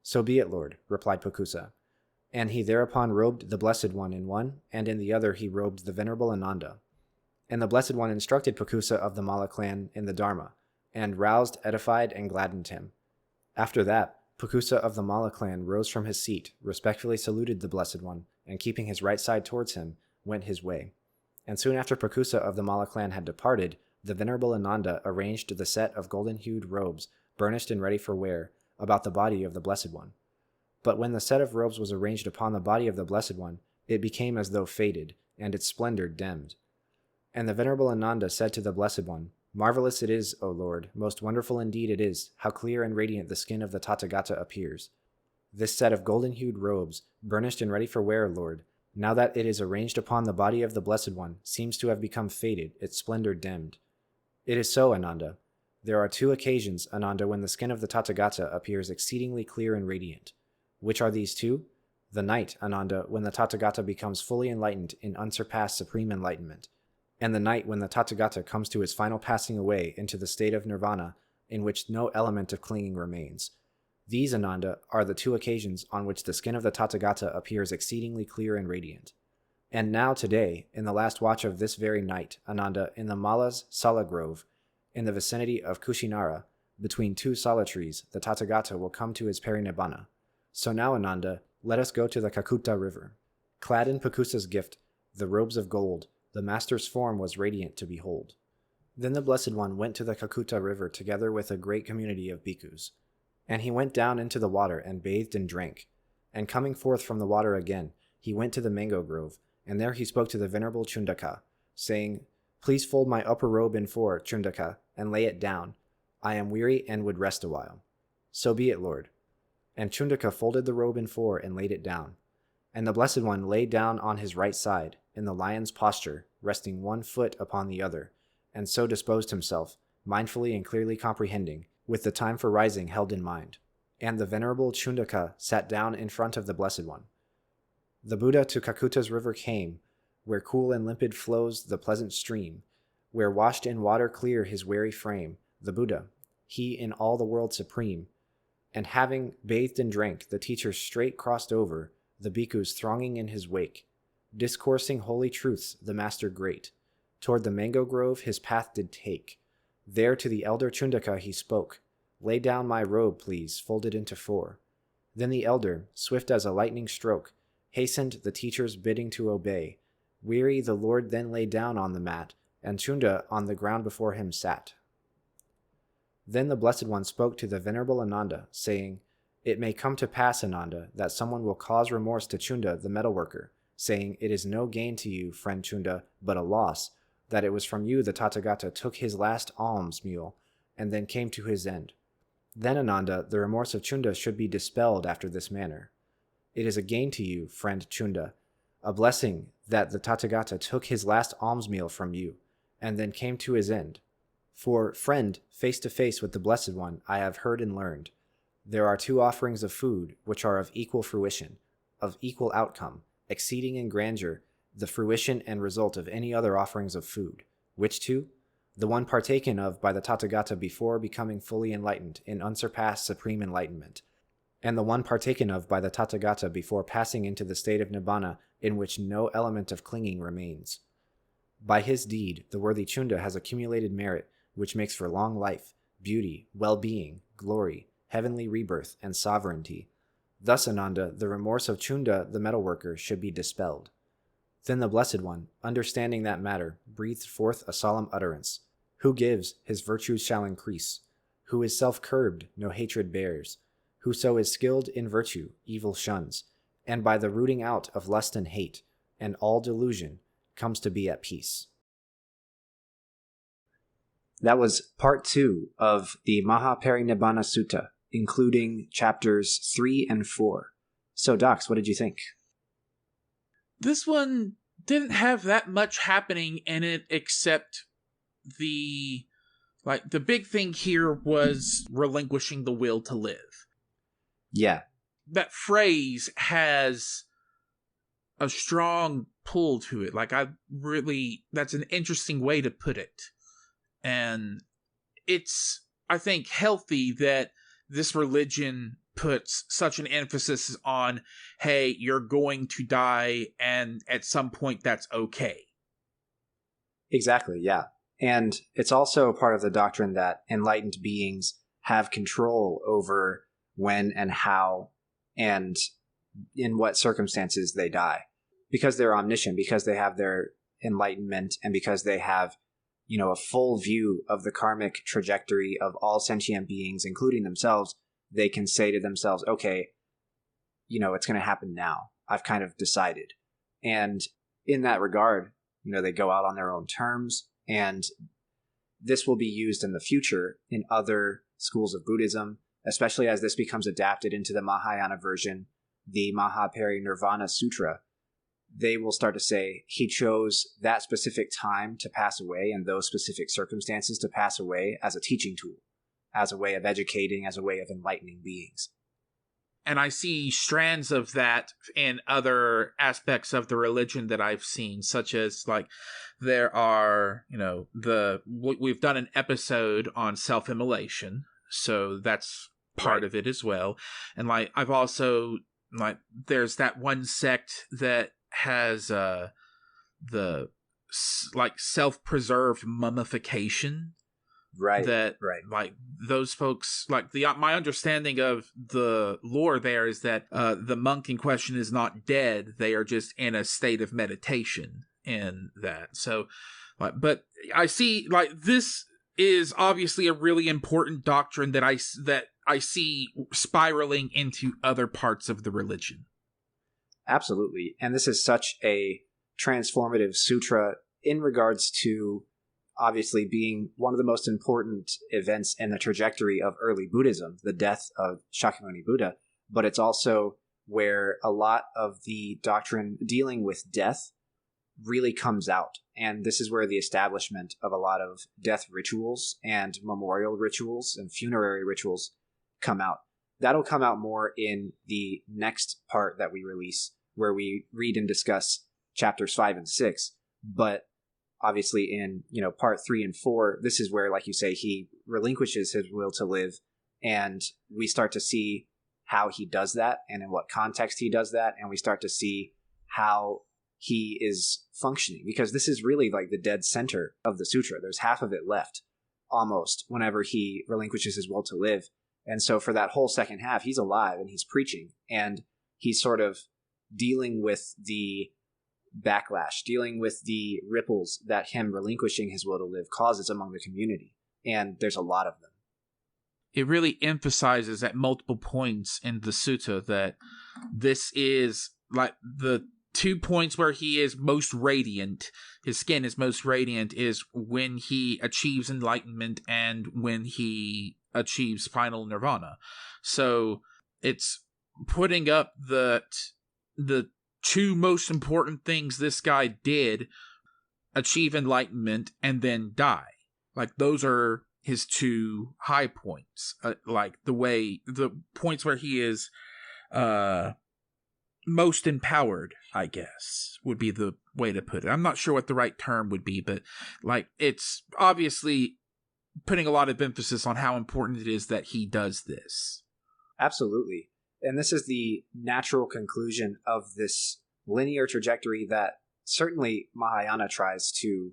So be it, Lord, replied Pukusa. And he thereupon robed the Blessed One in one, and in the other he robed the Venerable Ananda. And the Blessed One instructed Pukusa of the Mala clan in the Dharma, and roused, edified, and gladdened him. After that, Pukusa of the Mala clan rose from his seat, respectfully saluted the Blessed One, and keeping his right side towards him, went his way. And soon after Pukusa of the Mala clan had departed, the Venerable Ananda arranged the set of golden-hued robes, burnished and ready for wear, about the body of the Blessed One. But when the set of robes was arranged upon the body of the Blessed One, it became as though faded, and its splendor dimmed. And the Venerable Ananda said to the Blessed One, Marvelous it is, O Lord, most wonderful indeed it is, how clear and radiant the skin of the Tathagata appears. This set of golden-hued robes, burnished and ready for wear, Lord, now that it is arranged upon the body of the Blessed One, seems to have become faded, its splendor dimmed. It is so, Ananda. There are 2 occasions, Ananda, when the skin of the Tathagata appears exceedingly clear and radiant. Which are these 2? The night, Ananda, when the Tathagata becomes fully enlightened in unsurpassed supreme enlightenment, and the night when the Tathagata comes to his final passing away into the state of nirvana, in which no element of clinging remains. These, Ananda, are the 2 occasions on which the skin of the Tathagata appears exceedingly clear and radiant. And now today, in the last watch of this very night, Ananda, in the Mala's Sala Grove, in the vicinity of Kushinara, between 2 sala trees, the Tathagata will come to his parinibbana. So now, Ananda, let us go to the Kakuta river. Clad in Pukusa's gift, the robes of gold, the master's form was radiant to behold. Then the Blessed One went to the Kakuta river together with a great community of bhikkhus. And he went down into the water and bathed and drank. And coming forth from the water again, he went to the mango grove, and there he spoke to the Venerable Chundaka, saying, Please fold my upper robe in 4, Chundaka, and lay it down. I am weary and would rest a while. So be it, Lord. And Chundaka folded the robe in 4 and laid it down. And the Blessed One lay down on his right side, in the lion's posture, resting one foot upon the other, and so disposed himself, mindfully and clearly comprehending, with the time for rising held in mind. And the Venerable Chundaka sat down in front of the Blessed One. The Buddha to Kakuta's river came, where cool and limpid flows the pleasant stream, where washed in water clear his weary frame, the Buddha, he in all the world supreme. And having bathed and drank, the teacher straight crossed over, the bhikkhus thronging in his wake, discoursing holy truths, the master great, toward the mango grove his path did take. There to the elder Chundaka he spoke, Lay down my robe, please, folded into 4. Then the elder, swift as a lightning stroke, hastened the teacher's bidding to obey. Weary the Lord then lay down on the mat, and Chunda on the ground before him sat. Then the Blessed One spoke to the Venerable Ananda, saying, It may come to pass, Ananda, that someone will cause remorse to Chunda the metalworker, saying, It is no gain to you, friend Chunda, but a loss, that it was from you the Tathagata took his last alms meal, and then came to his end. Then, Ananda, the remorse of Chunda should be dispelled after this manner. It is a gain to you, friend Chunda, a blessing that the Tathagata took his last alms meal from you, and then came to his end. For, friend, face to face with the Blessed One, I have heard and learned. There are 2 offerings of food which are of equal fruition, of equal outcome, exceeding in grandeur the fruition and result of any other offerings of food. Which 2? The one partaken of by the Tathagata before becoming fully enlightened in unsurpassed supreme enlightenment, and the one partaken of by the Tathagata before passing into the state of Nibbana in which no element of clinging remains. By his deed, the worthy Chunda has accumulated merit which makes for long life, beauty, well-being, glory, heavenly rebirth, and sovereignty. Thus, Ananda, the remorse of Chunda the metalworker should be dispelled. Then the Blessed One, understanding that matter, breathed forth a solemn utterance. Who gives, his virtues shall increase. Who is self-curbed, no hatred bears. Whoso is skilled in virtue, evil shuns, and by the rooting out of lust and hate, and all delusion, comes to be at peace. That was part 2 of the Mahaparinibbana Sutta, including chapters 3 and 4. So, Docs, what did you think? This one didn't have that much happening in it except the big thing here was relinquishing the will to live. Yeah. That phrase has a strong pull to it. That's an interesting way to put it. And it's, I think, healthy that this religion puts such an emphasis on, hey, you're going to die, and at some point that's okay. Exactly, yeah. And it's also part of the doctrine that enlightened beings have control over when and how and in what circumstances they die. Because they're omniscient, because they have their enlightenment, and because they have, a full view of the karmic trajectory of all sentient beings, including themselves, they can say to themselves, okay, it's going to happen now. I've kind of decided. And in that regard, they go out on their own terms, and this will be used in the future in other schools of Buddhism, especially as this becomes adapted into the Mahayana version, the Mahaparinibbana Sutta. They will start to say he chose that specific time to pass away and those specific circumstances to pass away as a teaching tool, as a way of educating, as a way of enlightening beings. And I see strands of that in other aspects of the religion that I've seen, such as there are, we've done an episode on self-immolation, so that's part of it as well. And I've also, there's that one sect that has the self-preserved mummification. Right. Those folks, my understanding of the lore there is that the monk in question is not dead. They are just in a state of meditation in that. So, but I see, this is obviously a really important doctrine that I see spiraling into other parts of the religion. Absolutely. And this is such a transformative sutra in regards to obviously being one of the most important events in the trajectory of early Buddhism, the death of Shakyamuni Buddha. But it's also where a lot of the doctrine dealing with death really comes out. And this is where the establishment of a lot of death rituals and memorial rituals and funerary rituals come out. That'll come out more in the next part that we release, where we read and discuss chapters 5 and 6. But obviously in, part 3 and 4, this is where, like you say, he relinquishes his will to live, and we start to see how he does that and in what context he does that, and we start to see how he is functioning, because this is really the dead center of the sutra. There's half of it left, almost, whenever he relinquishes his will to live. And so for that whole second half, he's alive and he's preaching, and he's sort of dealing with the backlash, dealing with the ripples that him relinquishing his will to live causes among the community. And there's a lot of them. It really emphasizes at multiple points in the sutta that this is the 2 points where he is most radiant, his skin is most radiant, is when he achieves enlightenment and when he achieves final nirvana. So it's putting up the two most important things this guy did: achieve enlightenment and then die. Like, those are his two high points. Like, the points where he is most empowered, I guess, would be the way to put it. I'm not sure what the right term would be, but like, it's obviously putting a lot of emphasis on how important it is that he does this. Absolutely. And this is the natural conclusion of this linear trajectory that certainly Mahayana tries to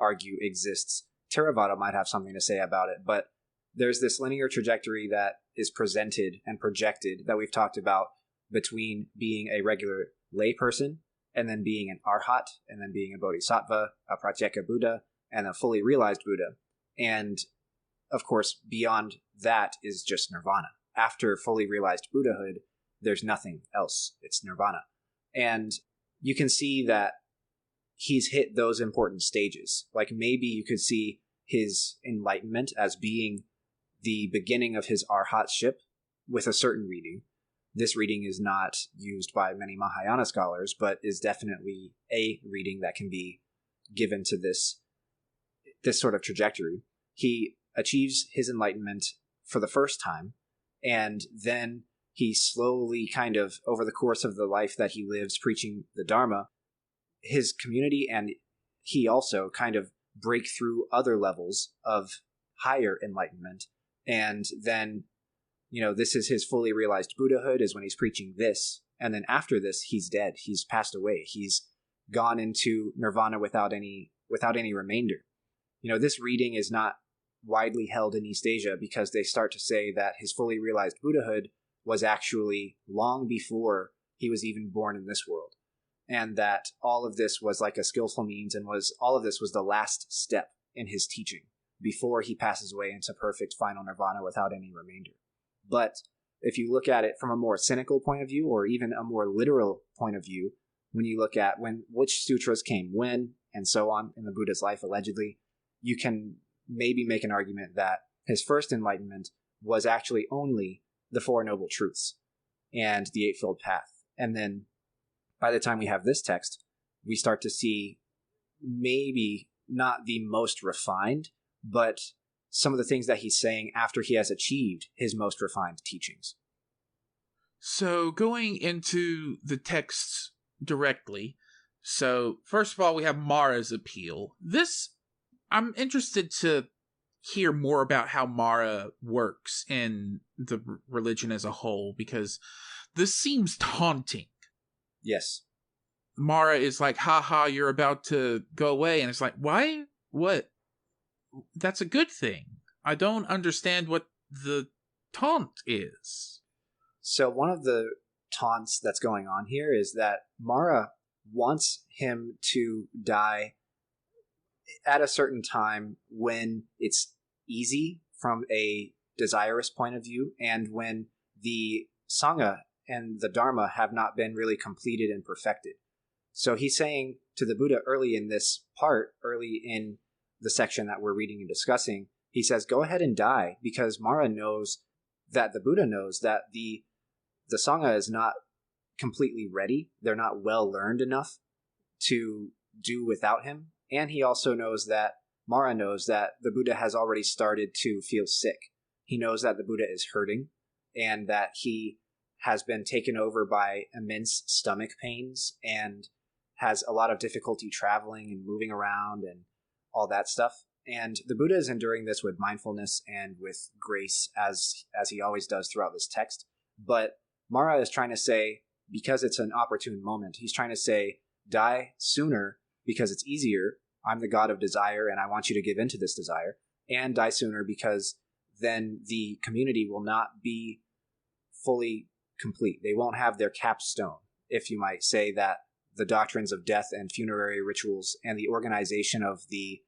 argue exists. Theravada might have something to say about it, but there's this linear trajectory that is presented and projected that we've talked about between being a regular layperson and then being an arhat and then being a bodhisattva, a pratyeka Buddha, and a fully realized Buddha. And of course, beyond that is just nirvana. After fully realized Buddhahood, there's nothing else. It's nirvana. And you can see that he's hit those important stages. Like, maybe you could see his enlightenment as being the beginning of his arhatship with a certain reading. This reading is not used by many Mahayana scholars, but is definitely a reading that can be given to this sort of trajectory. He achieves his enlightenment for the first time, and then he slowly, kind of over the course of the life that he lives preaching the Dharma, his community and he also kind of break through other levels of higher enlightenment. And then, this is his fully realized Buddhahood, is when he's preaching this. And then after this, he's dead. He's passed away. He's gone into nirvana without any remainder. This reading is not widely held in East Asia because they start to say that his fully realized Buddhahood was actually long before he was even born in this world. And that all of this was like a skillful means, and all of this was the last step in his teaching before he passes away into perfect final nirvana without any remainder. But if you look at it from a more cynical point of view, or even a more literal point of view, when you look at which sutras came when, and so on in the Buddha's life, allegedly, you can maybe make an argument that his first enlightenment was actually only the Four Noble Truths and the Eightfold Path. And then by the time we have this text, we start to see maybe not the most refined, but some of the things that he's saying after he has achieved his most refined teachings. So going into the texts directly, so first of all, we have Mara's appeal. I'm interested to hear more about how Mara works in the religion as a whole, because this seems taunting. Yes. Mara is like, haha, you're about to go away. And it's like, why? What? That's a good thing. I don't understand what the taunt is. So one of the taunts that's going on here is that Mara wants him to die at a certain time when it's easy from a desirous point of view, and when the Sangha and the Dharma have not been really completed and perfected. So he's saying to the Buddha early in the section that we're reading and discussing, he says, go ahead and die, because Mara knows that the Buddha knows that the Sangha is not completely ready. They're not well learned enough to do without him. And he also knows that, Mara knows that the Buddha has already started to feel sick. He knows that the Buddha is hurting and that he has been taken over by immense stomach pains and has a lot of difficulty traveling and moving around and all that stuff. And the Buddha is enduring this with mindfulness and with grace, as he always does throughout this text. But Mara is trying to say, because it's an opportune moment, he's trying to say, die sooner because it's easier. I'm the god of desire, and I want you to give into this desire. And die sooner because then the community will not be fully complete. They won't have their capstone, if you might say, that the doctrines of death and funerary rituals and the organization of the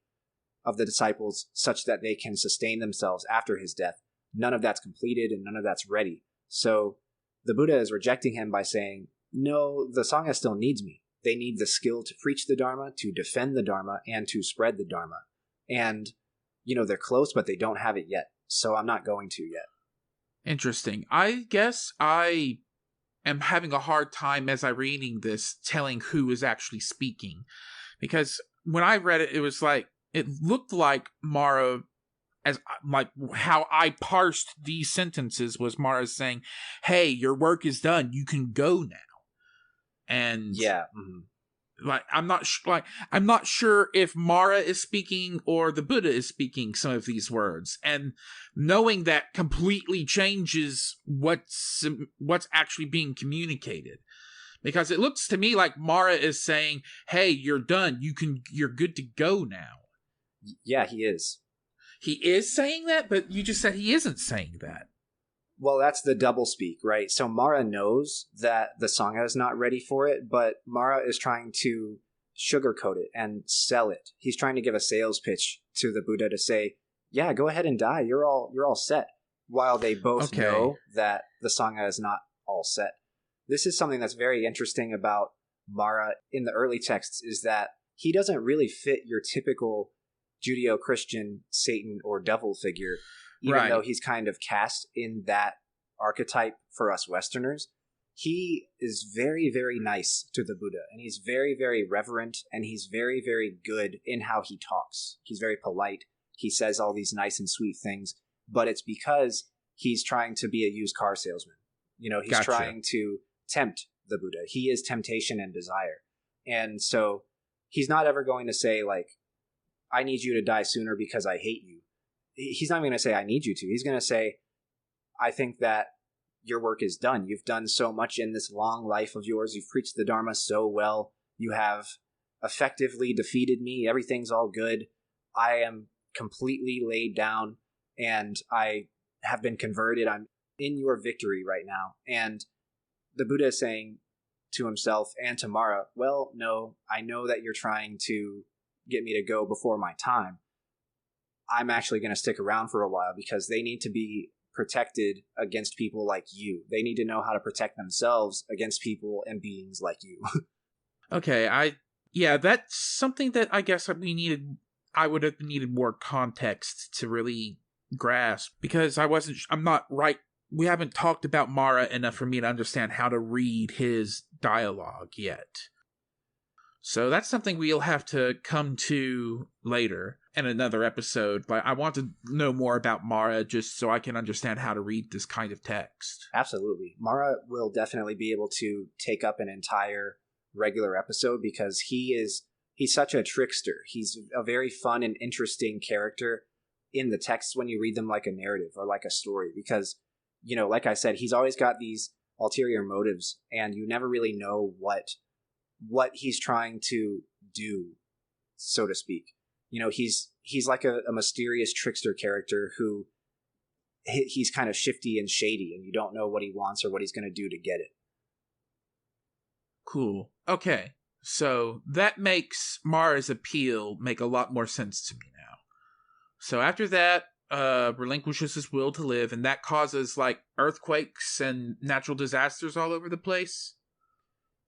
disciples such that they can sustain themselves after his death. None of that's completed and none of that's ready. So the Buddha is rejecting him by saying, no, the Sangha still needs me. They need the skill to preach the Dharma, to defend the Dharma, and to spread the Dharma. And they're close, but they don't have it yet. So I'm not going to yet. Interesting. I guess I am having a hard time as I'm reading this telling who is actually speaking. Because when I read it, it looked like Mara, as like how I parsed these sentences was Mara saying, "Hey, your work is done. You can go now." And yeah, mm-hmm. I'm not sure if Mara is speaking or the Buddha is speaking some of these words, and knowing that completely changes what's actually being communicated. Because it looks to me like Mara is saying, "Hey, you're done. You're good to go now." Yeah, he is. He is saying that, but you just said he isn't saying that. Well, that's the doublespeak, right? So Mara knows that the Sangha is not ready for it, but Mara is trying to sugarcoat it and sell it. He's trying to give a sales pitch to the Buddha to say, "Yeah, go ahead and die. You're all set." While they both know that the Sangha is not all set. This is something that's very interesting about Mara in the early texts, is that he doesn't really fit your typical Judeo-Christian Satan or devil figure, even though he's kind of cast in that archetype for us Westerners. He is very, very nice to the Buddha, and he's very, very reverent, and he's very, very good in how he talks. He's very polite. He says all these nice and sweet things, but it's because he's trying to be a used car salesman. He's trying to tempt the Buddha. He is temptation and desire. And so he's not ever going to say, like, "I need you to die sooner because I hate you." He's not even going to say, "I need you to." He's going to say, "I think that your work is done. You've done so much in this long life of yours. You've preached the Dharma so well. You have effectively defeated me. Everything's all good. I am completely laid down, and I have been converted. I'm in your victory right now." And the Buddha is saying to himself and to Mara, "Well, no, I know that you're trying to get me to go before my time. I'm actually going to stick around for a while because they need to be protected against people like you. They need to know how to protect themselves against people and beings like you." Okay, that's something that I guess I would have needed more context to really grasp, because we haven't talked about Mara enough for me to understand how to read his dialogue yet. So that's something we'll have to come to later in another episode. But I want to know more about Mara just so I can understand how to read this kind of text. Absolutely. Mara will definitely be able to take up an entire regular episode because he's such a trickster. He's a very fun and interesting character in the texts when you read them like a narrative or like a story, because, like I said, he's always got these ulterior motives and you never really know what he's trying to do, so to speak. He's like a mysterious trickster character who he's kind of shifty and shady, and you don't know what he wants or what he's going to do to get it. Cool. Okay. So that makes Mara's appeal make a lot more sense to me now. So after that, relinquishes his will to live, and that causes like earthquakes and natural disasters all over the place.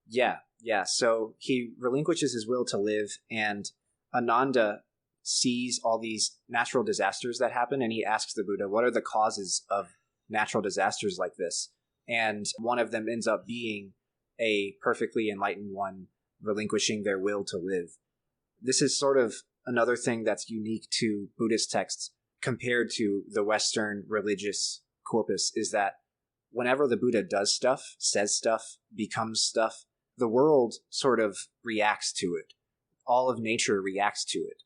Yeah. So he relinquishes his will to live, and Ananda sees all these natural disasters that happen, and he asks the Buddha, what are the causes of natural disasters like this? And one of them ends up being a perfectly enlightened one relinquishing their will to live. This is sort of another thing that's unique to Buddhist texts compared to the Western religious corpus, is that whenever the Buddha does stuff, says stuff, becomes stuff, the world sort of reacts to it. All of nature reacts to it.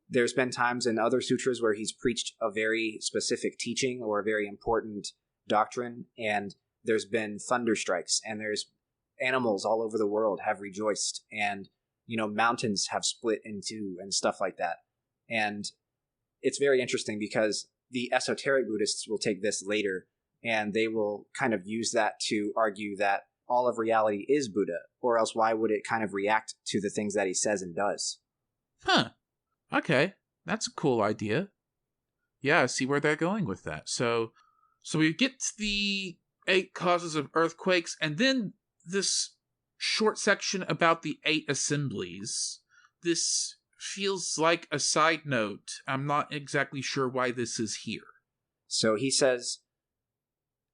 There's been times in other sutras where he's preached a very specific teaching or a very important doctrine, and there's been thunder strikes, and there's animals all over the world have rejoiced, and mountains have split in two and stuff like that. And it's very interesting because the esoteric Buddhists will take this later and they will kind of use that to argue that all of reality is Buddha, or else why would it kind of react to the things that he says and does? Huh. Okay. That's a cool idea. Yeah, I see where they're going with that. So we get to the 8 causes of earthquakes, and then this short section about the 8 assemblies. This feels like a side note. I'm not exactly sure why this is here. So he says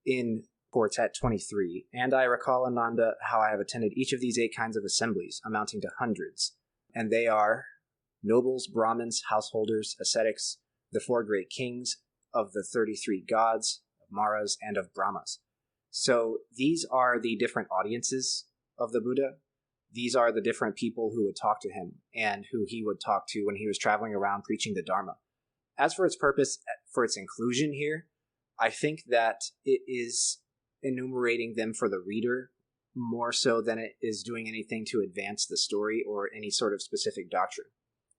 in Quartet 23, and I recall, Ananda, how I have attended each of these 8 kinds of assemblies, amounting to hundreds, and they are nobles, Brahmins, householders, ascetics, the 4 great kings of the 33 gods, of Maras, and of Brahmas. So these are the different audiences of the Buddha. These are the different people who would talk to him and who he would talk to when he was traveling around preaching the Dharma. As for its purpose, for its inclusion here, I think that it is enumerating them for the reader more so than it is doing anything to advance the story or any sort of specific doctrine.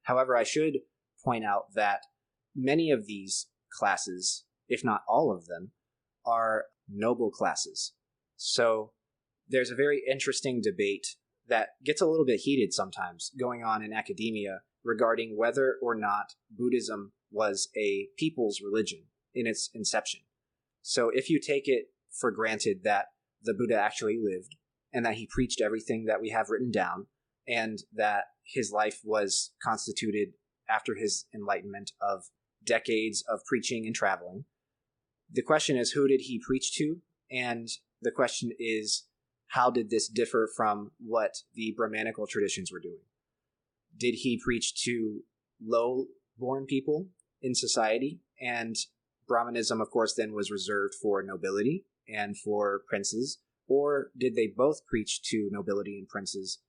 However, I should point out that many of these classes, if not all of them, are noble classes. So there's a very interesting debate that gets a little bit heated sometimes going on in academia regarding whether or not Buddhism was a people's religion in its inception. So if you take it for granted that the Buddha actually lived and that he preached everything that we have written down and that his life was constituted after his enlightenment of decades of preaching and traveling, the question is, who did he preach to? And the question is, how did this differ from what the Brahmanical traditions were doing? Did he preach to low-born people in society? And Brahmanism, of course, then was reserved for nobility and for princes. Or did they both preach to nobility and princes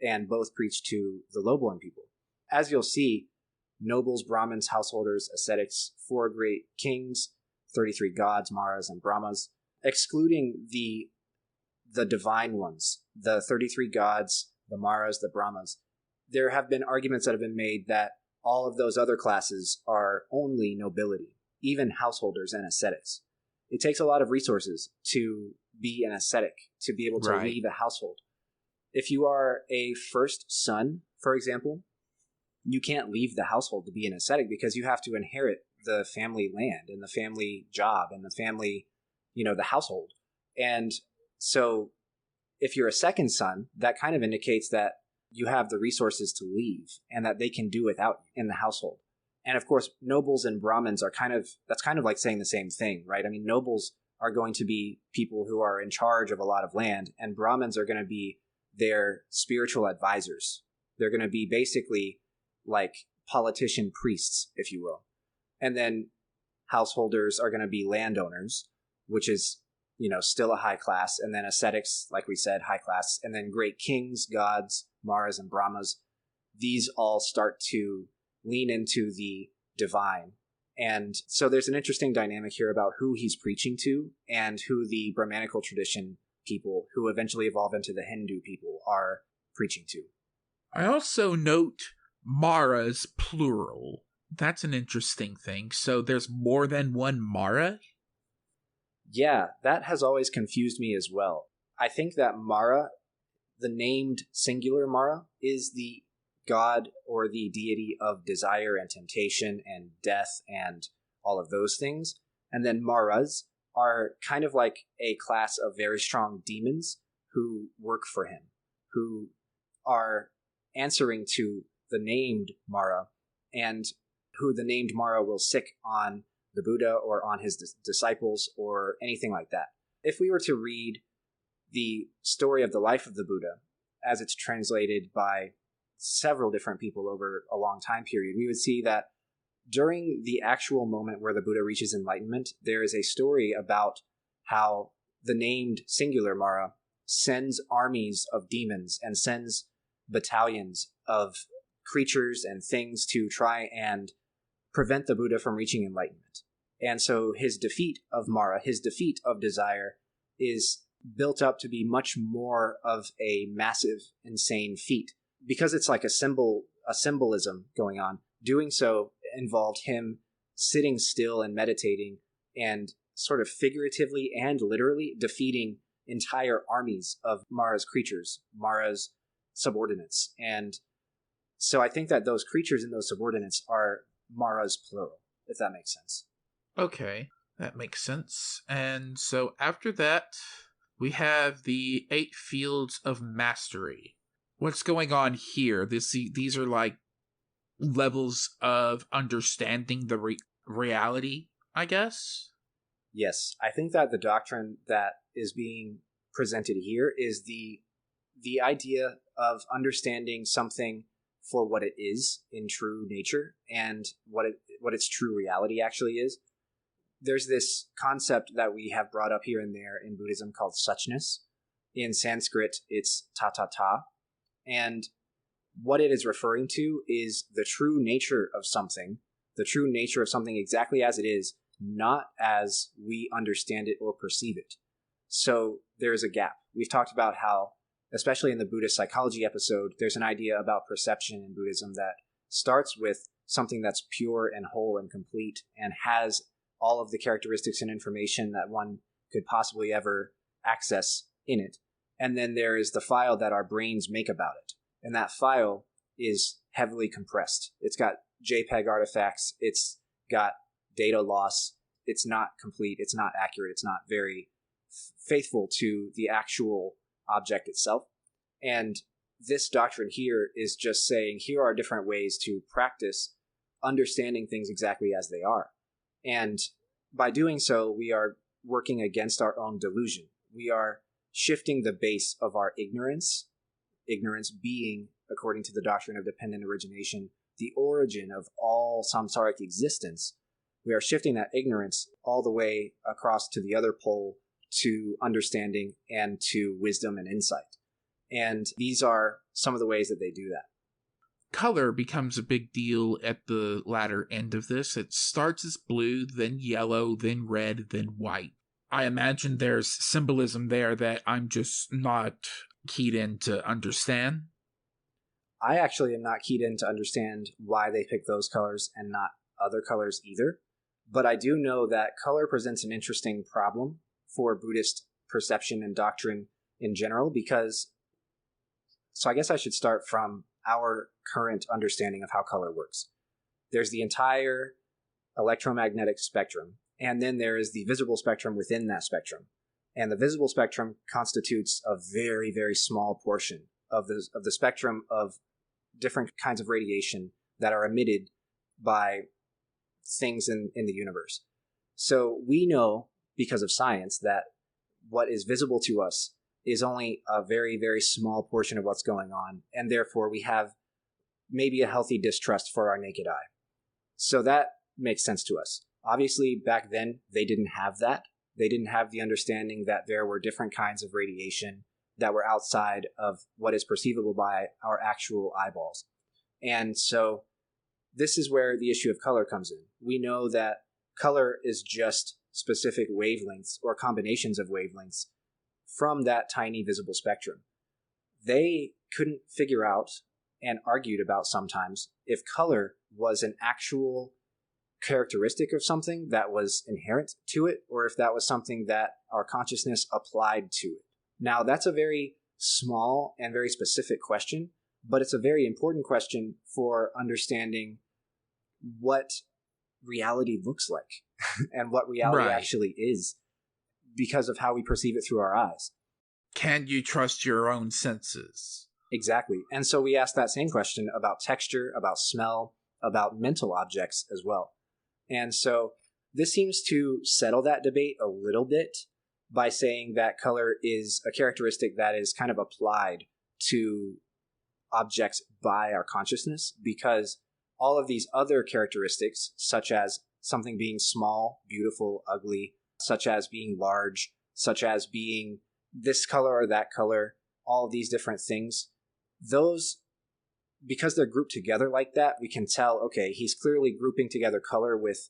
and both preach to the low-born people? As you'll see, nobles, Brahmins, householders, ascetics, 4 great kings, 33 gods, Maras, and Brahmas, excluding the divine ones, the 33 gods, the Maras, the Brahmas. There have been arguments that have been made that all of those other classes are only nobility, even householders and ascetics. It takes a lot of resources to be an ascetic, to be able to leave a household. If you are a first son, for example, you can't leave the household to be an ascetic because you have to inherit the family land and the family job and the family, the household. And so if you're a second son, that kind of indicates that you have the resources to leave and that they can do without you in the household. And of course, nobles and Brahmins are that's kind of like saying the same thing, right? I mean, nobles are going to be people who are in charge of a lot of land, and Brahmins are going to be their spiritual advisors. They're going to be basically like politician priests, if you will. And then householders are going to be landowners, which is, still a high class. And then ascetics, like we said, high class. And then great kings, gods, Maras, and Brahmas. These all start to lean into the divine. And so there's an interesting dynamic here about who he's preaching to and who the Brahmanical tradition people, who eventually evolve into the Hindu people, are preaching to. I also note Maras plural. That's an interesting thing. So there's more than one Mara? Yeah, that has always confused me as well. I think that Mara, the named singular Mara, is the god or the deity of desire and temptation and death and all of those things. And then Maras are kind of like a class of very strong demons who work for him, who are answering to the named Mara, and who the named Mara will sick on the Buddha or on his disciples or anything like that. If we were to read the story of the life of the Buddha as it's translated by several different people over a long time period, we would see that during the actual moment where the Buddha reaches enlightenment, there is a story about how the named singular Mara sends armies of demons and sends battalions of creatures and things to try and prevent the Buddha from reaching enlightenment. And so his defeat of Mara, his defeat of desire, is built up to be much more of a massive, insane feat. Because it's like a symbolism going on, doing so involved him sitting still and meditating and sort of figuratively and literally defeating entire armies of Mara's creatures, Mara's subordinates. And so I think that those creatures and those subordinates are Mara's plural, if that makes sense. Okay, that makes sense. And so after that, we have the 8 fields of mastery. What's going on here? These are like levels of understanding the reality, I guess. Yes, I think that the doctrine that is being presented here is the idea of understanding something for what it is in true nature and what its true reality actually is. There's this concept that we have brought up here and there in Buddhism called suchness. In Sanskrit, it's ta. And what it is referring to is the true nature of something exactly as it is, not as we understand it or perceive it. So there's a gap. We've talked about how, especially in the Buddhist psychology episode, there's an idea about perception in Buddhism that starts with something that's pure and whole and complete and has all of the characteristics and information that one could possibly ever access in it. And then there is the file that our brains make about it. And that file is heavily compressed. It's got JPEG artifacts. It's got data loss. It's not complete. It's not accurate. It's not very faithful to the actual object itself. And this doctrine here is just saying, here are different ways to practice understanding things exactly as they are. And by doing so, we are working against our own delusion. We are shifting the base of our ignorance being, according to the doctrine of dependent origination, the origin of all samsaric existence. We are shifting that ignorance all the way across to the other pole, to understanding and to wisdom and insight. And these are some of the ways that they do that. Color becomes a big deal at the latter end of this. It starts as blue, then yellow, then red, then white. I imagine there's symbolism there that I'm just not keyed in to understand. I actually am not keyed in to understand why they pick those colors and not other colors either. But I do know that color presents an interesting problem for Buddhist perception and doctrine in general, because, so I guess I should start from our current understanding of how color works. There's the entire electromagnetic spectrum, and then there is the visible spectrum within that spectrum. And the visible spectrum constitutes a very, very small portion of the spectrum of different kinds of radiation that are emitted by things in the universe. So we know, because of science, that what is visible to us is only a very, very small portion of what's going on, and therefore we have maybe a healthy distrust for our naked eye. So that makes sense to us. Obviously, back then, they didn't have that. They didn't have the understanding that there were different kinds of radiation that were outside of what is perceivable by our actual eyeballs. And so this is where the issue of color comes in. We know that color is just specific wavelengths or combinations of wavelengths from that tiny visible spectrum. They couldn't figure out, and argued about sometimes, if color was an actual characteristic of something that was inherent to it, or if that was something that our consciousness applied to it. Now, that's a very small and very specific question, but it's a very important question for understanding what reality looks like and what reality actually is, because of how we perceive it through our eyes. Can you trust your own senses? Exactly. And so we ask that same question about texture, about smell, about mental objects as well. And so this seems to settle that debate a little bit by saying that color is a characteristic that is kind of applied to objects by our consciousness, because all of these other characteristics, such as something being small, beautiful, ugly, such as being large, such as being this color or that color, all of these different things, those, because they're grouped together like that, we can tell, okay, he's clearly grouping together color with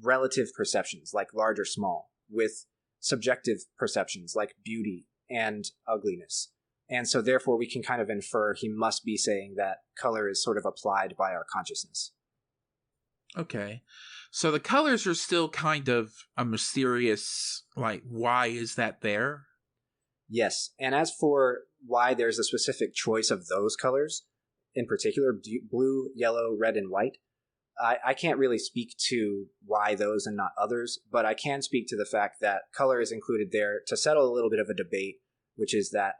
relative perceptions, like large or small, with subjective perceptions, like beauty and ugliness. And so therefore we can kind of infer he must be saying that color is sort of applied by our consciousness. Okay. So the colors are still kind of a mysterious, like, why is that there? Yes. And as for why there's a specific choice of those colors, in particular, blue, yellow, red, and white, I can't really speak to why those and not others, but I can speak to the fact that color is included there to settle a little bit of a debate, which is that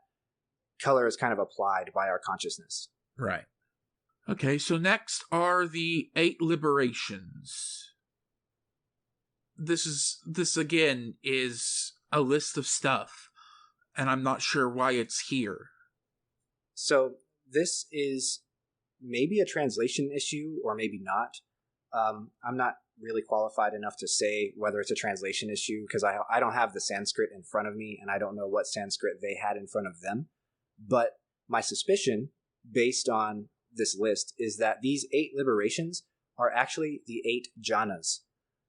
color is kind of applied by our consciousness. Right. Okay, so next are the 8 liberations. This again is a list of stuff, and I'm not sure why it's here. So this is maybe a translation issue or maybe not. I'm not really qualified enough to say whether it's a translation issue because I don't have the Sanskrit in front of me and I don't know what Sanskrit they had in front of them. But my suspicion, based on this list, is that these 8 liberations are actually the 8 jhanas.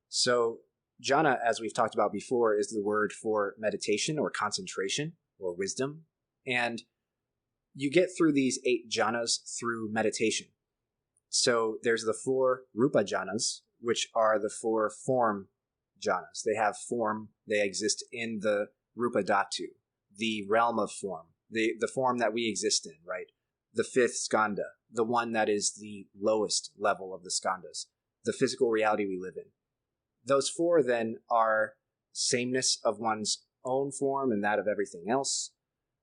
So jhana, as we've talked about before, is the word for meditation or concentration or wisdom. And you get through these 8 jhanas through meditation. So there's the 4 rupa jhanas, which are the 4 form jhanas. They have form, they exist in the rupa dhatu, the realm of form, the form that we exist in, right? The 5th skandha, the one that is the lowest level of the skandhas, the physical reality we live in. Those 4 then are sameness of one's own form and that of everything else,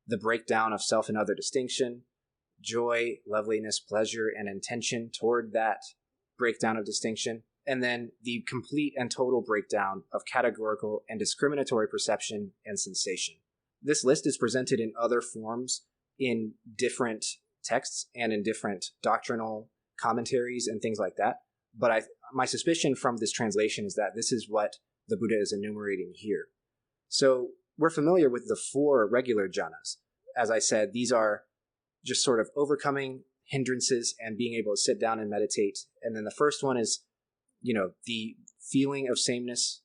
the breakdown of self and other distinction, joy, loveliness, pleasure, and intention toward that breakdown of distinction, and then the complete and total breakdown of categorical and discriminatory perception and sensation. This list is presented in other forms in different texts and in different doctrinal commentaries and things like that. But my suspicion from this translation is that this is what the Buddha is enumerating here. So we're familiar with the 4 regular jhanas. As I said, these are just sort of overcoming hindrances and being able to sit down and meditate. And then the first one is, the feeling of sameness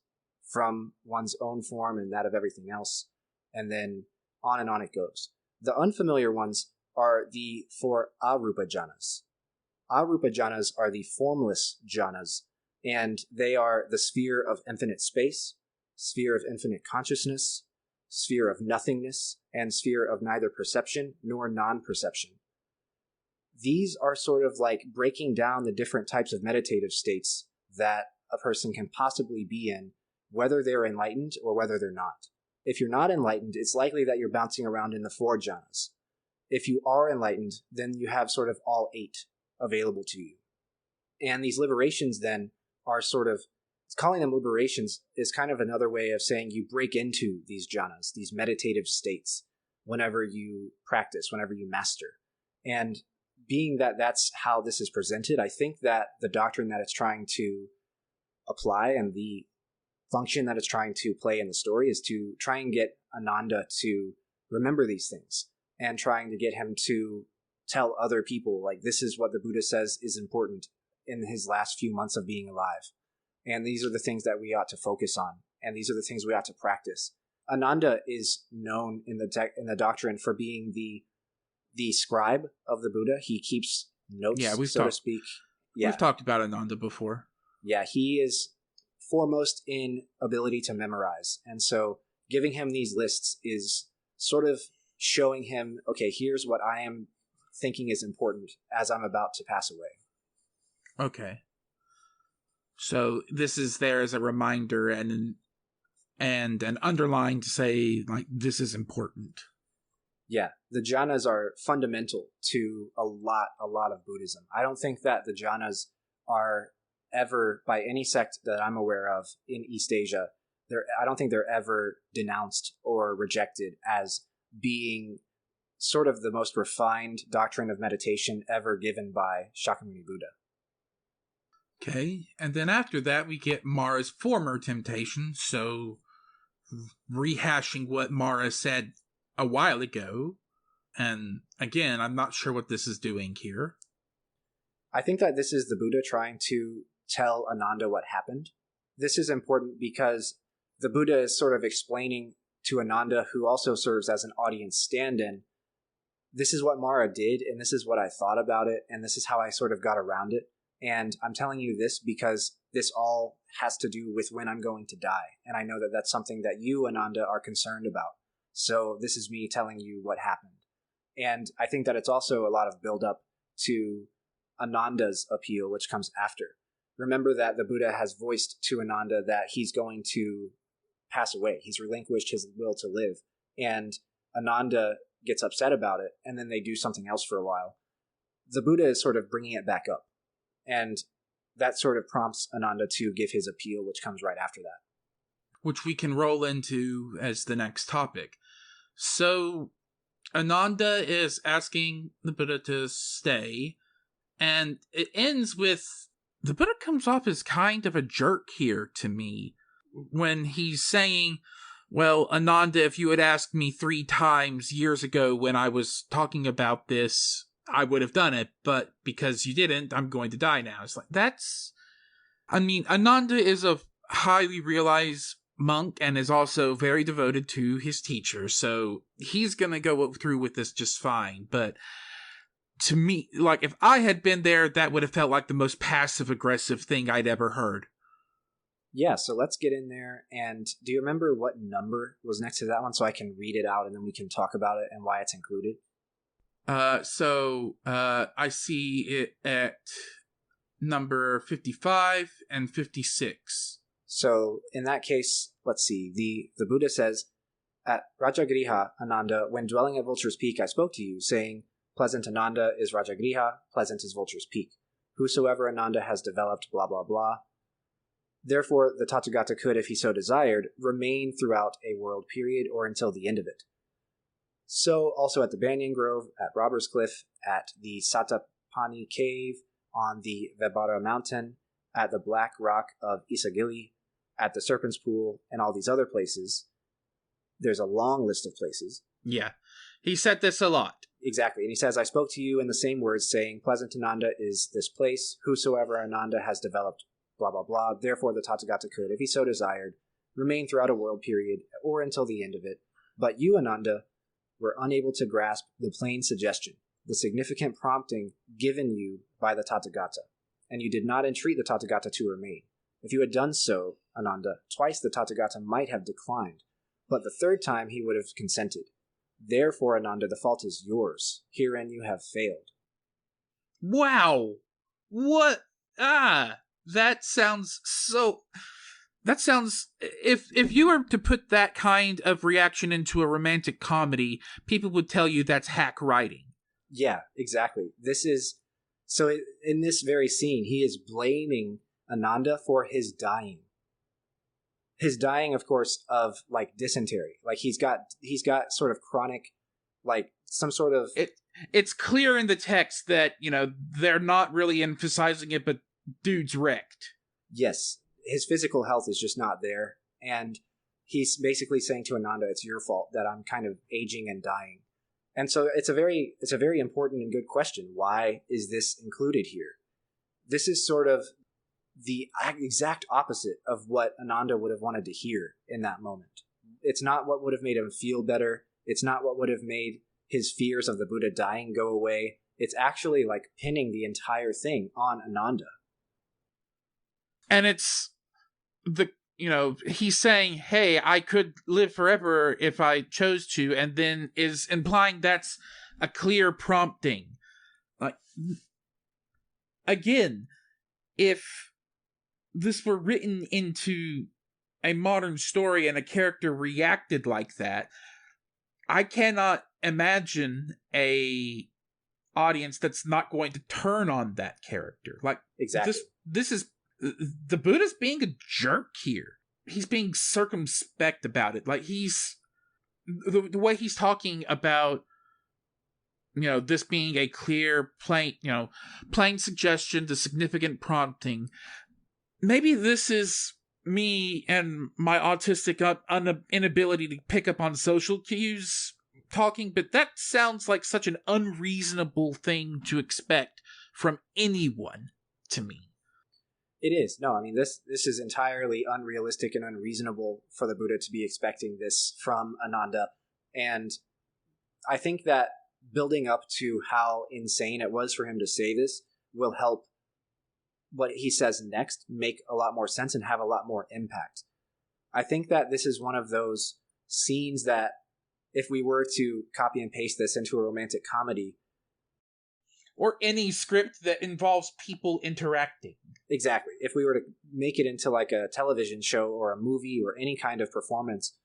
from one's own form and that of everything else. And then on it goes. The unfamiliar ones are the 4 arupa jhanas. Arupa jhanas are the formless jhanas, and they are the sphere of infinite space, sphere of infinite consciousness, sphere of nothingness, and sphere of neither perception nor non-perception. These are sort of like breaking down the different types of meditative states that a person can possibly be in, whether they're enlightened or whether they're not. If you're not enlightened, it's likely that you're bouncing around in the 4 jhanas. If you are enlightened, then you have sort of all 8 available to you. And these liberations then are sort of, calling them liberations is kind of another way of saying you break into these jhanas, these meditative states, whenever you practice, whenever you master. And being that that's how this is presented, I think that the doctrine that it's trying to apply and the function that it's trying to play in the story is to try and get Ananda to remember these things and trying to get him to tell other people, like, this is what the Buddha says is important in his last few months of being alive. And these are the things that we ought to focus on. And these are the things we ought to practice. Ananda is known in the doctrine for being the scribe of the Buddha. He keeps notes, to speak. Yeah. We've talked about Ananda before. Yeah, he is foremost in ability to memorize. And so giving him these lists is sort of showing him, okay, here's what I am thinking is important as I'm about to pass away. Okay. So this is there as a reminder and an underline to say, like, this is important. Yeah, the jhanas are fundamental to a lot of Buddhism. I don't think that the jhanas are ever, by any sect that I'm aware of in East Asia, I don't think they're ever denounced or rejected as being sort of the most refined doctrine of meditation ever given by Shakyamuni Buddha. Okay, and then after that we get Mara's former temptation, so rehashing what Mara said a while ago, and again, I'm not sure what this is doing here. I think that this is the Buddha trying to tell Ananda what happened. This is important because the Buddha is sort of explaining to Ananda, who also serves as an audience stand-in, this is what Mara did, and this is what I thought about it, and this is how I sort of got around it. And I'm telling you this because this all has to do with when I'm going to die. And I know that that's something that you, Ananda, are concerned about. So this is me telling you what happened. And I think that it's also a lot of build-up to Ananda's appeal, which comes after. Remember that the Buddha has voiced to Ananda that he's going to pass away. He's relinquished his will to live. And Ananda gets upset about it, and then they do something else for a while. the Buddha is sort of bringing it back up. And that sort of prompts Ananda to give his appeal, which comes right after that. Which we can roll into as the next topic. So, Ananda is asking the Buddha to stay, and it ends with the Buddha comes off as kind of a jerk here to me when he's saying, well, Ananda, if you had asked me 3 times years ago when I was talking about this, I would have done it, but because you didn't, I'm going to die now. It's like, Ananda is a highly realized monk and is also very devoted to his teacher, so he's gonna go through with this just fine. But to me, like, if I had been there, that would have felt like the most passive-aggressive thing I'd ever heard. Yeah, so let's get in there. And do you remember what number was next to that one so I can read it out and then we can talk about it and why it's included? I see it at number 55 and 56. So in that case, let's see. The Buddha says, at Rajagriha, Ananda, when dwelling at Vulture's Peak, I spoke to you, saying, pleasant Ananda is Rajagriha, pleasant is Vulture's Peak. Whosoever Ananda has developed, blah, blah, blah. Therefore, the Tathagata could, if he so desired, remain throughout a world period or until the end of it. So, also at the Banyan Grove, at Robber's Cliff, at the Satapani Cave, on the Vebara Mountain, at the Black Rock of Isagili, at the Serpent's Pool, and all these other places. There's a long list of places. Yeah, he said this a lot. Exactly, and he says, I spoke to you in the same words, saying, pleasant Ananda is this place, whosoever Ananda has developed, blah, blah, blah. Therefore, the Tathagata could, if he so desired, remain throughout a world period or until the end of it. But you, Ananda, were unable to grasp the plain suggestion, the significant prompting given you by the Tathagata, and you did not entreat the Tathagata to remain. If you had done so, Ananda, twice the Tathagata might have declined, but the 3rd time he would have consented. Therefore, Ananda, the fault is yours. Herein you have failed. Wow! What? That sounds so... That sounds... If you were to put that kind of reaction into a romantic comedy, people would tell you that's hack writing. Yeah, exactly. This is... So in this very scene, he is blaming Ananda for his dying. His dying, of course, of, like, dysentery. Like, he's got sort of chronic, like, some sort of... It's clear in the text that, they're not really emphasizing it, but dude's wrecked. Yes. His physical health is just not there. And he's basically saying to Ananda, it's your fault that I'm kind of aging and dying. And so it's a very important and good question. Why is this included here? This is sort of the exact opposite of what Ananda would have wanted to hear in that moment. It's not what would have made him feel better. It's not what would have made his fears of the Buddha dying go away. It's actually like pinning the entire thing on Ananda. And it's he's saying, hey, I could live forever if I chose to, and then is implying that's a clear prompting. Like, again, if this were written into a modern story and a character reacted like that, I cannot imagine a audience that's not going to turn on that character. Like, exactly. This is the Buddha's being a jerk here. He's being circumspect about it. Like, he's the way he's talking about, this being a clear, plain suggestion, the significant prompting. Maybe this is me and my autistic inability to pick up on social cues talking, but that sounds like such an unreasonable thing to expect from anyone to me. It is. No, I mean, this is entirely unrealistic and unreasonable for the Buddha to be expecting this from Ananda. And I think that building up to how insane it was for him to say this will help what he says next make a lot more sense and have a lot more impact. I think that this is one of those scenes that if we were to copy and paste this into a romantic comedy, or any script that involves people interacting. Exactly. If we were to make it into like a television show or a movie or any kind of performance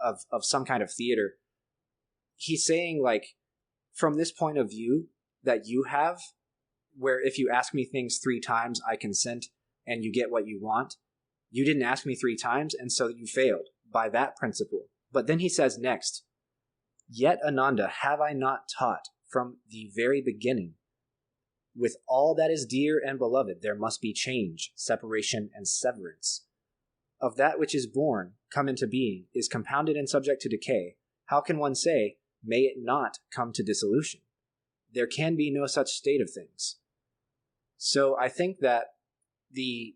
of some kind of theater, he's saying, like, from this point of view, that you have, where if you ask me things 3 times, I consent and you get what you want. You didn't ask me 3 times, and so you failed by that principle. But then he says next, yet Ananda, have I not taught from the very beginning, with all that is dear and beloved, there must be change, separation, and severance. Of that which is born, come into being, is compounded and subject to decay. How can one say, may it not come to dissolution? There can be no such state of things. So I think that the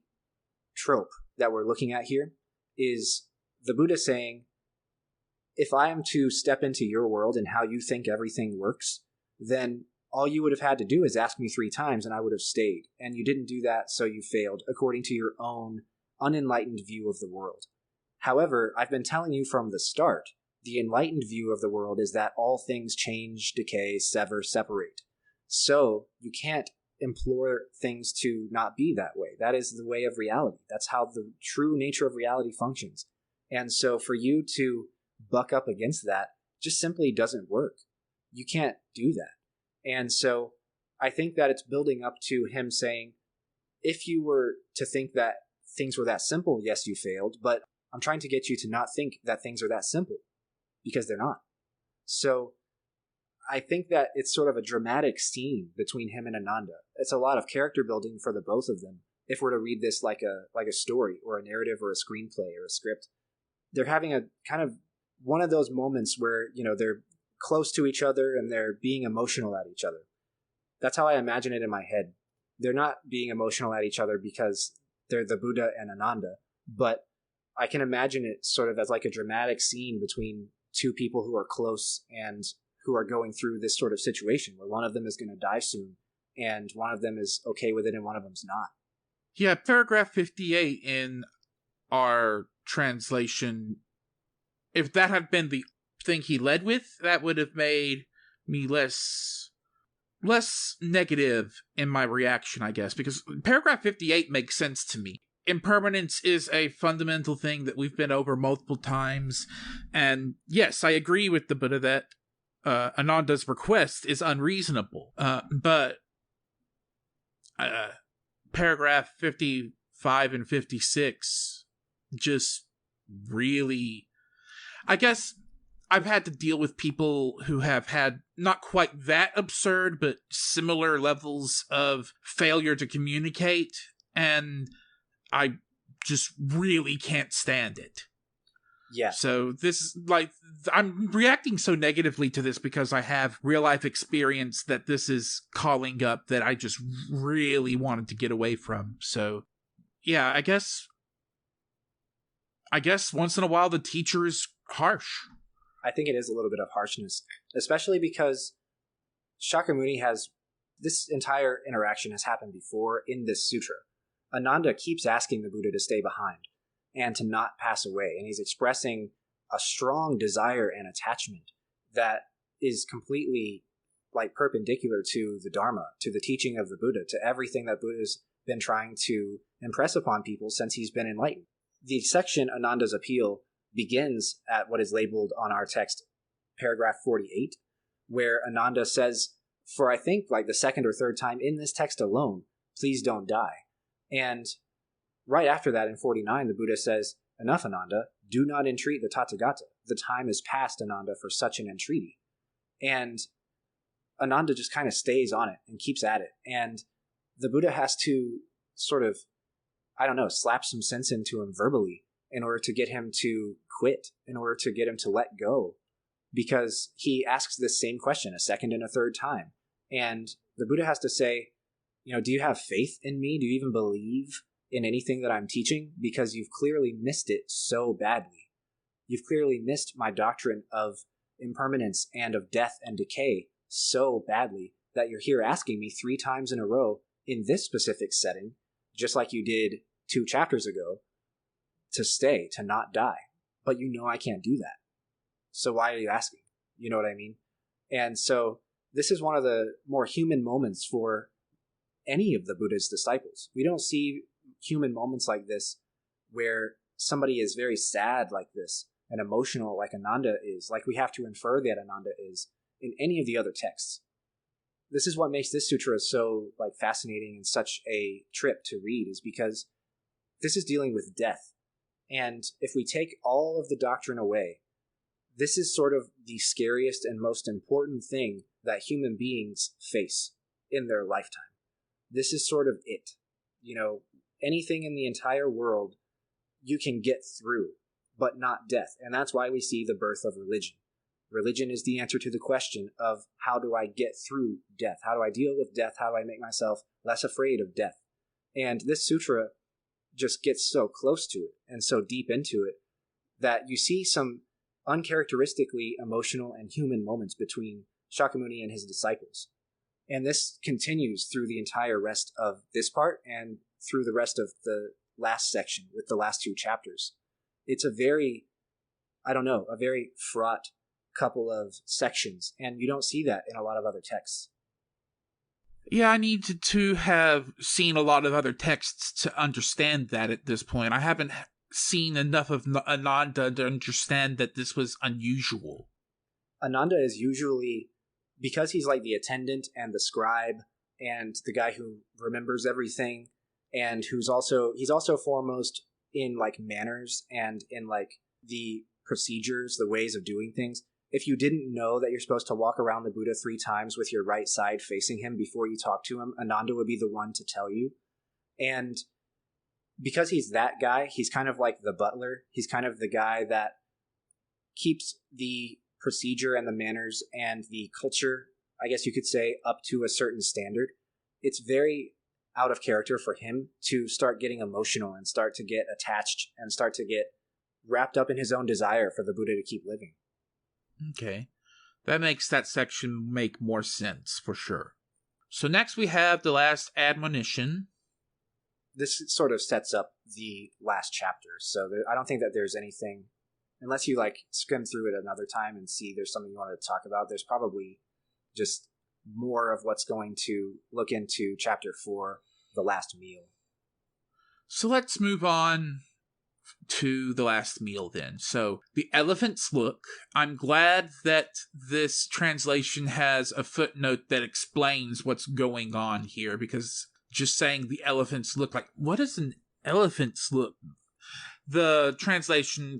trope that we're looking at here is the Buddha saying, if I am to step into your world and how you think everything works, then all you would have had to do is ask me 3 times and I would have stayed. And you didn't do that, so you failed, according to your own unenlightened view of the world. However, I've been telling you from the start, the enlightened view of the world is that all things change, decay, sever, separate. So you can't implore things to not be that way. That is the way of reality. That's how the true nature of reality functions. And so for you to buck up against that just simply doesn't work. You can't do that. And so I think that it's building up to him saying, if you were to think that things were that simple, yes, you failed, but I'm trying to get you to not think that things are that simple, because they're not. So I think that it's sort of a dramatic scene between him and Ananda. It's a lot of character building for the both of them. If we're to read this like a story or a narrative or a screenplay or a script, they're having a kind of one of those moments where, you know, they're close to each other and they're being emotional at each other. That's how I imagine it in my head. They're not being emotional at each other because they're the Buddha and Ananda, but I can imagine it sort of as like a dramatic scene between 2 people who are close and who are going through this sort of situation where one of them is going to die soon and one of them is okay with it and one of them's not. Yeah, paragraph 58 in our translation, if that had been the thing he led with, that would have made me less negative in my reaction, I guess, because paragraph 58 makes sense to me. Impermanence is a fundamental thing that we've been over multiple times, and yes, I agree with the Buddha that Ananda's request is unreasonable, but paragraph 55 and 56 just really, I guess I've had to deal with people who have had not quite that absurd, but similar levels of failure to communicate, and I just really can't stand it. Yeah. So this is like, I'm reacting so negatively to this because I have real life experience that this is calling up that I just really wanted to get away from. So yeah, I guess once in a while the teacher is harsh. I think it is a little bit of harshness, especially because Shakyamuni has, this entire interaction has happened before in this sutra. Ananda keeps asking the Buddha to stay behind and to not pass away, and he's expressing a strong desire and attachment that is completely like perpendicular to the Dharma, to the teaching of the Buddha, to everything that Buddha's been trying to impress upon people since he's been enlightened. The section Ananda's appeal begins at what is labeled on our text, paragraph 48, where Ananda says, for I think like the second or third time in this text alone, please don't die. And right after that in 49, the Buddha says, enough, Ananda, do not entreat the Tathagata. The time is past, Ananda, for such an entreaty. And Ananda just kind of stays on it and keeps at it. And the Buddha has to sort of, I don't know, slap some sense into him verbally in order to get him to quit, in order to get him to let go, because he asks this same question a second and a third time. And the Buddha has to say, you know, do you have faith in me? Do you even believe in anything that I'm teaching? Because you've clearly missed it so badly. You've clearly missed my doctrine of impermanence and of death and decay so badly that you're here asking me 3 times in a row in this specific setting, just like you did 2 chapters ago, to stay, to not die. But you know I can't do that. So why are you asking? You know what I mean? And so this is one of the more human moments for any of the Buddha's disciples. We don't see human moments like this where somebody is very sad like this and emotional like Ananda is, like we have to infer that Ananda is in any of the other texts. this is what makes this sutra so like fascinating and such a trip to read, is because this is dealing with death. And if we take all of the doctrine away, this is sort of the scariest and most important thing that human beings face in their lifetime. This is sort of it. You know, anything in the entire world you can get through, but not death. And that's why we see the birth of religion. Religion is the answer to the question of how do I get through death? How do I deal with death? How do I make myself less afraid of death? And this sutra just gets so close to it and so deep into it that you see some uncharacteristically emotional and human moments between Shakyamuni and his disciples. And this continues through the entire rest of this part and through the rest of the last section with the last two chapters. It's a very fraught couple of sections, and you don't see that in a lot of other texts. Yeah, I need to have seen a lot of other texts to understand that at this point. I haven't seen enough of Ananda to understand that this was unusual. Ananda is usually, because he's like the attendant and the scribe and the guy who remembers everything, and he's also foremost in like manners and in like the procedures, the ways of doing things. If you didn't know that you're supposed to walk around the Buddha 3 times with your right side facing him before you talk to him, Ananda would be the one to tell you. And because he's that guy, he's kind of like the butler. He's kind of the guy that keeps the procedure and the manners and the culture, I guess you could say, up to a certain standard. It's very out of character for him to start getting emotional and start to get attached and start to get wrapped up in his own desire for the Buddha to keep living. Okay. That makes that section make more sense, for sure. So next we have the last admonition. This sort of sets up the last chapter, so I don't think that there's anything, unless you like skim through it another time and see there's something you want to talk about, there's probably just more of what's going to look into chapter 4, the last meal. So let's move on to the last meal then. So the elephant's look. I'm glad that this translation has a footnote that explains what's going on here, because just saying the elephant's look, like, what is an elephant's look? The translation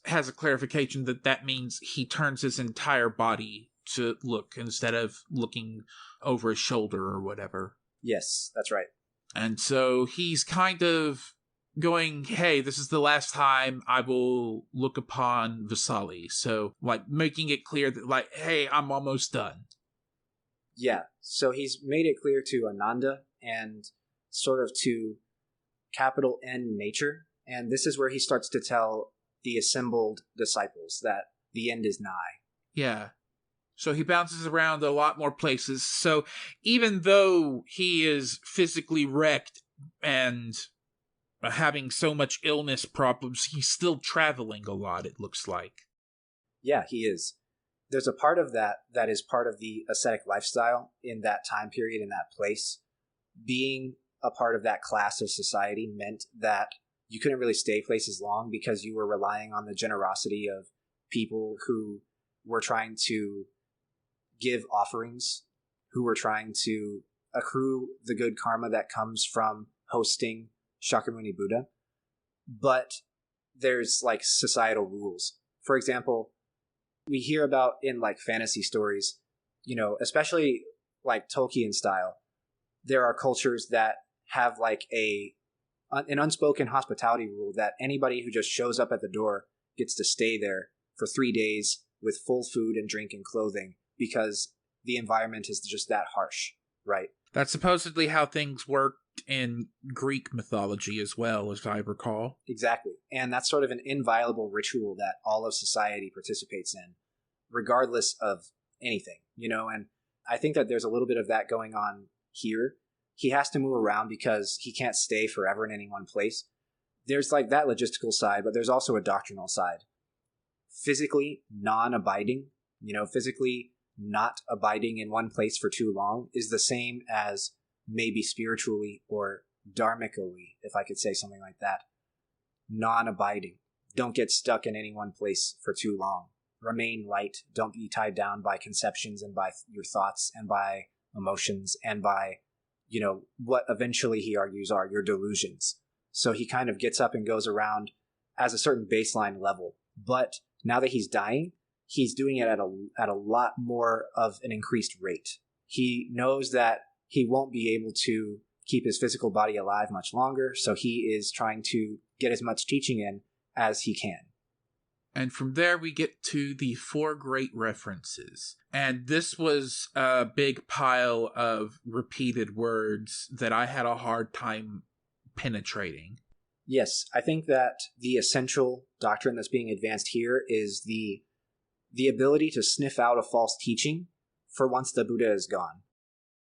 has a clarification that means he turns his entire body to look instead of looking over his shoulder or whatever. Yes, that's right. And so he's kind of going, hey, this is the last time I will look upon Vasali. So, like, making it clear that, like, hey, I'm almost done. Yeah, so he's made it clear to Ananda and sort of to capital N nature. And this is where he starts to tell the assembled disciples that the end is nigh. Yeah. So he bounces around a lot more places. So even though he is physically wrecked and having so much illness problems, he's still traveling a lot, it looks like. Yeah, he is. There's a part of that is part of the ascetic lifestyle in that time period, in that place. Being a part of that class of society meant that you couldn't really stay places long because you were relying on the generosity of people who were trying to give offerings, who were trying to accrue the good karma that comes from hosting Shakyamuni Buddha. But there's like societal rules. For example, we hear about in like fantasy stories, you know, especially like Tolkien style, there are cultures that have like an unspoken hospitality rule that anybody who just shows up at the door gets to stay there for 3 days with full food and drink and clothing because the environment is just that harsh, right? That's supposedly how things worked in Greek mythology as well, as I recall. Exactly. And that's sort of an inviolable ritual that all of society participates in, regardless of anything, you know? And I think that there's a little bit of that going on here. He has to move around because he can't stay forever in any one place. There's like that logistical side, but there's also a doctrinal side. Physically non-abiding, you know, physically not abiding in one place for too long is the same as maybe spiritually or dharmically, if I could say something like that. Non-abiding. Don't get stuck in any one place for too long. Remain light. Don't be tied down by conceptions and by your thoughts and by emotions and by, what eventually he argues are your delusions. So he kind of gets up and goes around as a certain baseline level. But now that he's dying, he's doing it at a lot more of an increased rate. He knows that he won't be able to keep his physical body alive much longer, so he is trying to get as much teaching in as he can. And from there, we get to the four great references. And this was a big pile of repeated words that I had a hard time penetrating. Yes, I think that the essential doctrine that's being advanced here is the ability to sniff out a false teaching for once the Buddha is gone.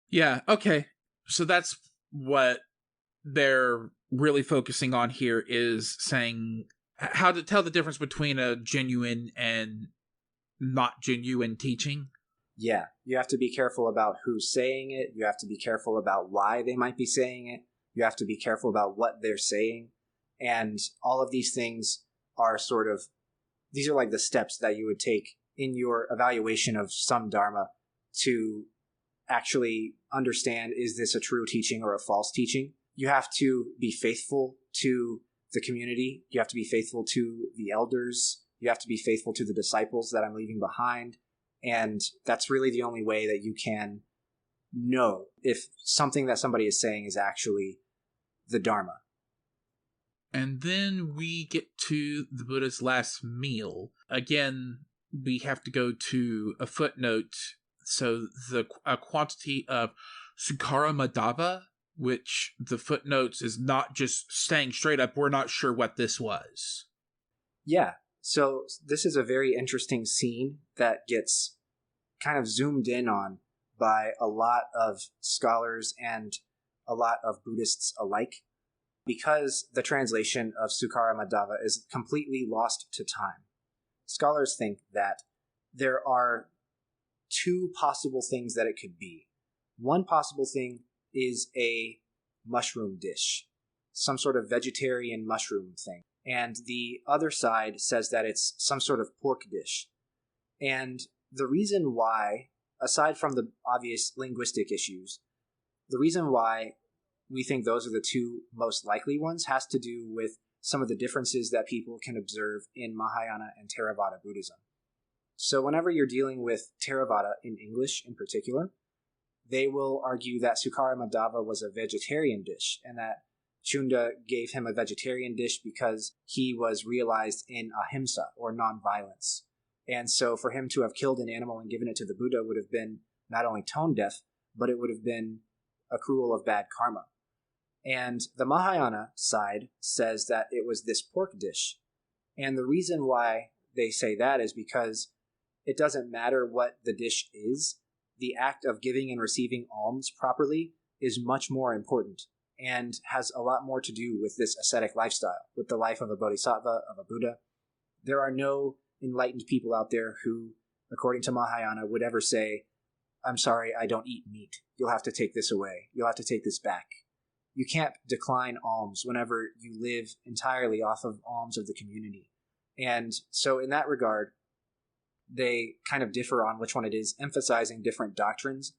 Yeah, okay. So that's what they're really focusing on here, is saying how to tell the difference between a genuine and not genuine teaching. Yeah, you have to be careful about who's saying it. You have to be careful about why they might be saying it. You have to be careful about what they're saying. And all of these things are these are like the steps that you would take in your evaluation of some dharma to actually understand, is this a true teaching or a false teaching? You have to be faithful to the community. You have to be faithful to the elders. You have to be faithful to the disciples that I'm leaving behind. And that's really the only way that you can know if something that somebody is saying is actually the Dharma. And then we get to the Buddha's last meal. Again, we have to go to a footnote. So a quantity of Sukara Madhava, which the footnotes is not just staying straight up. We're not sure what this was. Yeah. So this is a very interesting scene that gets kind of zoomed in on by a lot of scholars and a lot of Buddhists alike, because the translation of Sukara Madhava is completely lost to time. Scholars think that there are two possible things that it could be. One possible thing is a mushroom dish, some sort of vegetarian mushroom thing. And the other side says that it's some sort of pork dish. And the reason why, aside from the obvious linguistic issues, the reason why we think those are the two most likely ones has to do with some of the differences that people can observe in Mahayana and Theravada Buddhism. So whenever you're dealing with Theravada in English in particular, they will argue that Sukara Madhava was a vegetarian dish and that Chunda gave him a vegetarian dish because he was realized in ahimsa, or nonviolence. And so for him to have killed an animal and given it to the Buddha would have been not only tone deaf, but it would have been accrual of bad karma. And the Mahayana side says that it was this pork dish. And the reason why they say that is because it doesn't matter what the dish is. The act of giving and receiving alms properly is much more important and has a lot more to do with this ascetic lifestyle, with the life of a bodhisattva, of a Buddha. There are no enlightened people out there who, according to Mahayana, would ever say, I'm sorry, I don't eat meat. You'll have to take this away. You'll have to take this back. You can't decline alms whenever you live entirely off of alms of the community. And so in that regard, they kind of differ on which one it is, emphasizing different doctrines,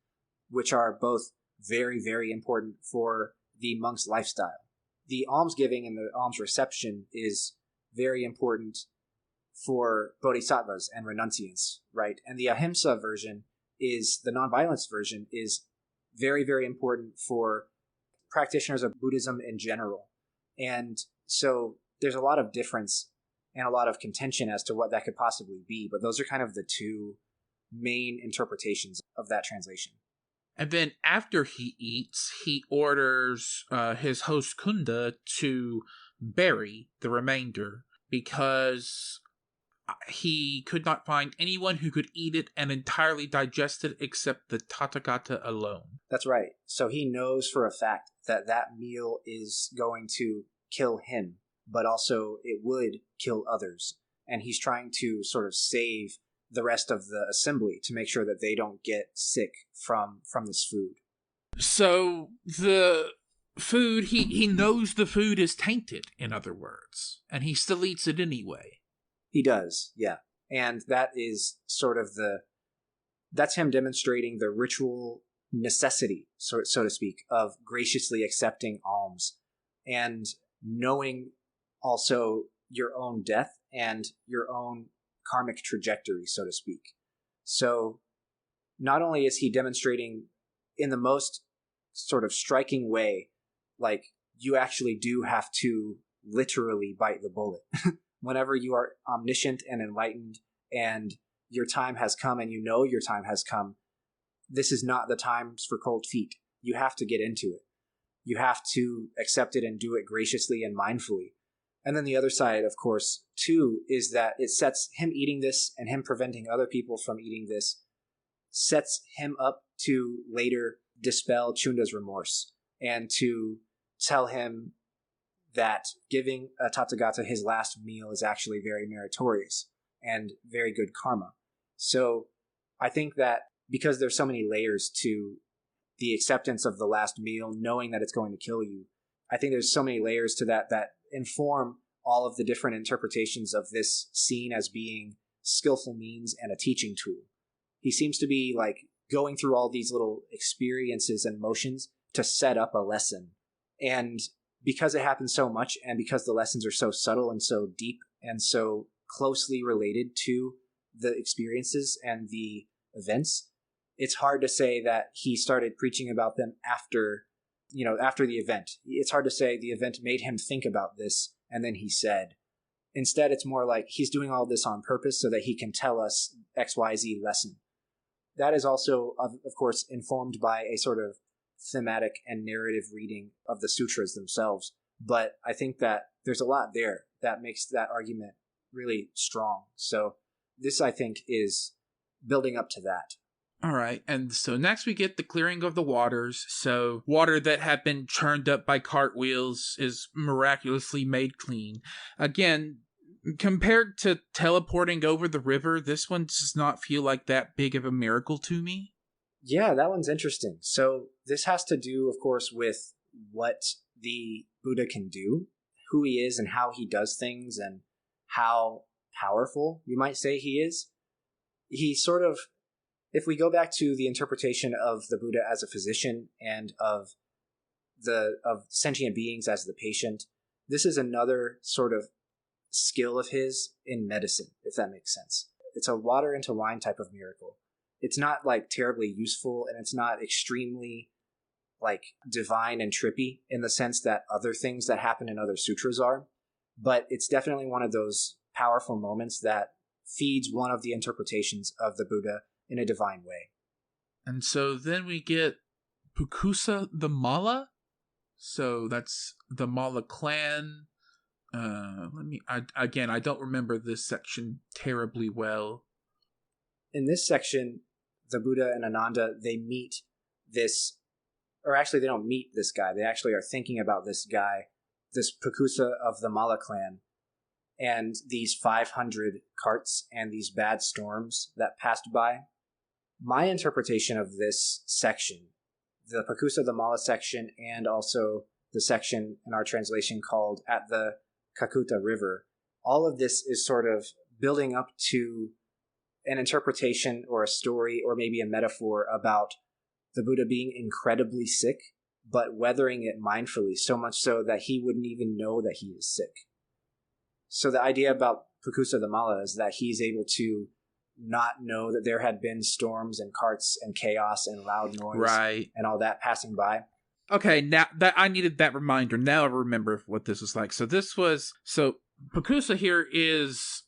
which are both very, very important for the monk's lifestyle. The almsgiving and the alms reception is very important for bodhisattvas and renunciants, right? And the ahimsa version is, the nonviolence version is very, very important for practitioners of Buddhism in general. And so there's a lot of difference and a lot of contention as to what that could possibly be, but those are kind of the two main interpretations of that translation. And then after he eats, he orders his host Kunda to bury the remainder because he could not find anyone who could eat it and entirely digest it except the Tathagata alone. That's right. So he knows for a fact that that meal is going to kill him, but also it would kill others. And he's trying to sort of save the rest of the assembly to make sure that they don't get sick from this food. So the food, he knows the food is tainted, in other words, and he still eats it anyway. He does, yeah. And that is sort of that's him demonstrating the ritual necessity, so to speak, of graciously accepting alms and knowing also your own death and your own karmic trajectory, so to speak. So not only is he demonstrating in the most sort of striking way, like you actually do have to literally bite the bullet. Whenever you are omniscient and enlightened and your time has come and you know your time has come, this is not the times for cold feet. You have to get into it. You have to accept it and do it graciously and mindfully. And then the other side, of course, too, is that it sets him eating this and him preventing other people from eating this, sets him up to later dispel Chunda's remorse and to tell him that giving a Tathagata his last meal is actually very meritorious and very good karma. So I think that because there's so many layers to the acceptance of the last meal, knowing that it's going to kill you, I think there's so many layers to that inform all of the different interpretations of this scene as being skillful means and a teaching tool. He seems to be like going through all these little experiences and motions to set up a lesson. And because it happens so much and because the lessons are so subtle and so deep and so closely related to the experiences and the events, it's hard to say that he started preaching about them after the event. It's hard to say the event made him think about this and then he said. Instead, it's more like he's doing all this on purpose so that he can tell us XYZ lesson. That is also, of course, informed by a sort of thematic and narrative reading of the sutras themselves. But I think that there's a lot there that makes that argument really strong. So this, I think, is building up to that. All right, and so next we get the clearing of the waters. So water that had been churned up by cartwheels is miraculously made clean. Again, compared to teleporting over the river, this one does not feel like that big of a miracle to me. Yeah, that one's interesting. So this has to do, of course, with what the Buddha can do, who he is and how he does things and how powerful, you might say, he is. He sort of, if we go back to the interpretation of the Buddha as a physician and of sentient beings as the patient, this is another sort of skill of his in medicine, if that makes sense. It's a water into wine type of miracle. It's not like terribly useful and it's not extremely like divine and trippy in the sense that other things that happen in other sutras are, but it's definitely one of those powerful moments that feeds one of the interpretations of the Buddha in a divine way. And so then we get Pukusa the Mala. So that's the Mala clan. I don't remember this section terribly well. In this section, the Buddha and Ananda, they meet this, or actually they don't meet this guy. They actually are thinking about this guy, this Pukusa of the Mala clan, and these 500 carts and these bad storms that passed by. My interpretation of this section, the Pukusa of the Mala section, and also the section in our translation called At the Kakuta River, all of this is sort of building up to an interpretation or a story or maybe a metaphor about the Buddha being incredibly sick, but weathering it mindfully, so much so that he wouldn't even know that he is sick. So the idea about Pukusa the Mala is that he's able to not know that there had been storms and carts and chaos and loud noise, right, and all that passing by. Okay, now that I needed that reminder. Now I remember what this was like. So Pukusa here is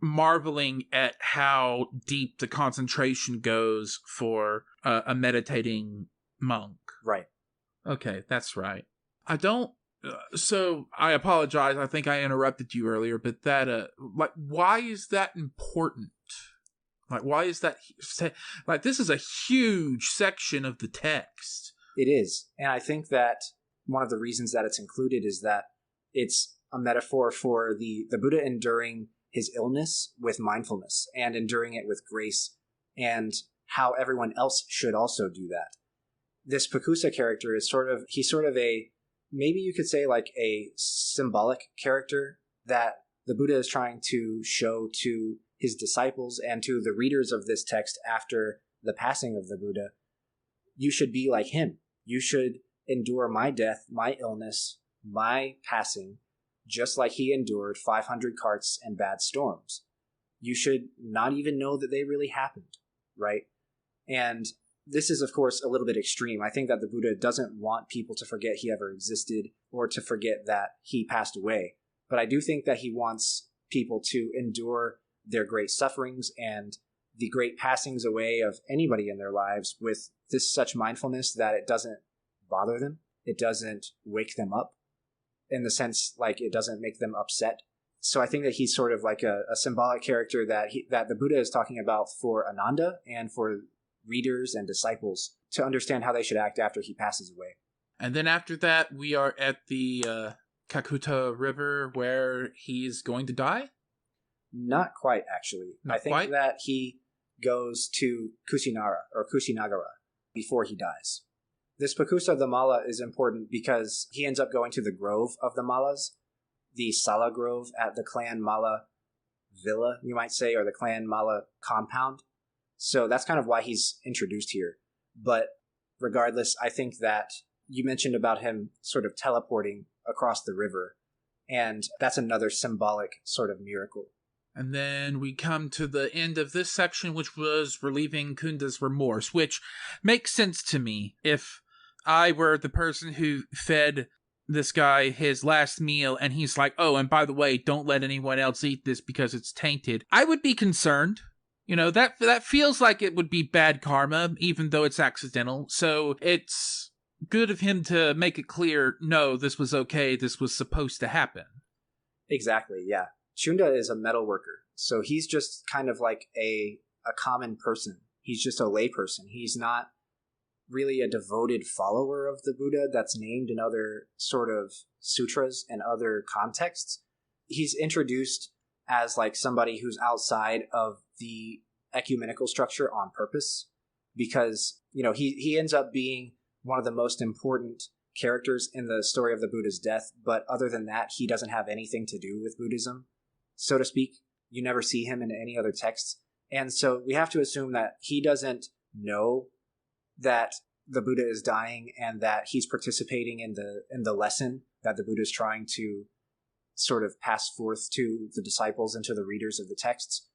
marveling at how deep the concentration goes for a meditating monk. Right. Okay, that's right. So I apologize. I think I interrupted you earlier, but that why is that important? Like, why is that? Like, this is a huge section of the text. It is. And I think that one of the reasons that it's included is that it's a metaphor for the Buddha enduring his illness with mindfulness and enduring it with grace, and how everyone else should also do that. This Pukusa character is sort of a, maybe you could say like a symbolic character that the Buddha is trying to show to his disciples and to the readers of this text after the passing of the Buddha. you should be like him. You should endure my death, my illness, my passing, just like he endured 500 carts and bad storms. You should not even know that they really happened, right? And this is, of course, a little bit extreme. I think that the Buddha doesn't want people to forget he ever existed or to forget that he passed away. But I do think that he wants people to endure their great sufferings and the great passings away of anybody in their lives with this such mindfulness that it doesn't bother them. It doesn't wake them up in the sense like it doesn't make them upset. So I think that he's sort of like a symbolic character that the Buddha is talking about for Ananda and for readers and disciples to understand how they should act after he passes away. And then after that, we are at the Kakuta River where he's going to die? Not quite, actually. Not I think quite? that he goes to Kushinagara before he dies. This Pakusa of the Mala is important because he ends up going to the grove of the Malas, the Sala Grove at the Clan Mala Villa, you might say, or the Clan Mala compound. So that's kind of why he's introduced here. But regardless, I think that you mentioned about him sort of teleporting across the river, and that's another symbolic sort of miracle. And then we come to the end of this section, which was relieving Kunda's remorse, which makes sense to me. If I were the person who fed this guy his last meal and he's like, oh, and by the way, don't let anyone else eat this because it's tainted, I would be concerned. You know, that feels like it would be bad karma, even though it's accidental. So it's good of him to make it clear, no, this was okay, this was supposed to happen. Exactly, yeah. Chunda is a metal worker, so he's just kind of like a common person. He's just a lay person. He's not really a devoted follower of the Buddha that's named in other sort of sutras and other contexts. He's introduced as like somebody who's outside of the ecumenical structure on purpose because, you know, he ends up being one of the most important characters in the story of the Buddha's death, but other than that, he doesn't have anything to do with Buddhism, so to speak. You never see him in any other texts. And so we have to assume that he doesn't know that the Buddha is dying and that he's participating in the lesson that the Buddha is trying to sort of pass forth to the disciples and to the readers of the texts.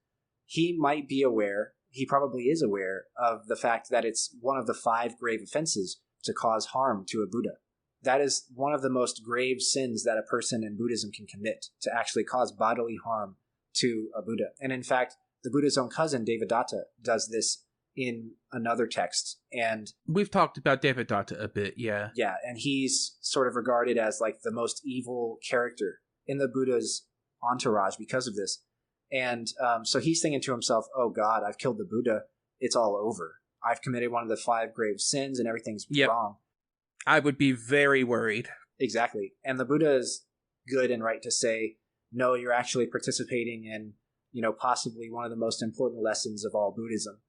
He might be aware, he probably is aware of the fact that it's one of the 5 grave offenses to cause harm to a Buddha. That is one of the most grave sins that a person in Buddhism can commit, to actually cause bodily harm to a Buddha. And in fact, the Buddha's own cousin, Devadatta, does this in another text. And we've talked about Devadatta a bit, yeah. Yeah, and he's sort of regarded as like the most evil character in the Buddha's entourage because of this. And so he's thinking to himself, oh God, I've killed the Buddha. It's all over. I've committed one of the 5 grave sins and everything's wrong. I would be very worried. Exactly. And the Buddha is good and right to say, no, you're actually participating in, you know, possibly one of the most important lessons of all Buddhism.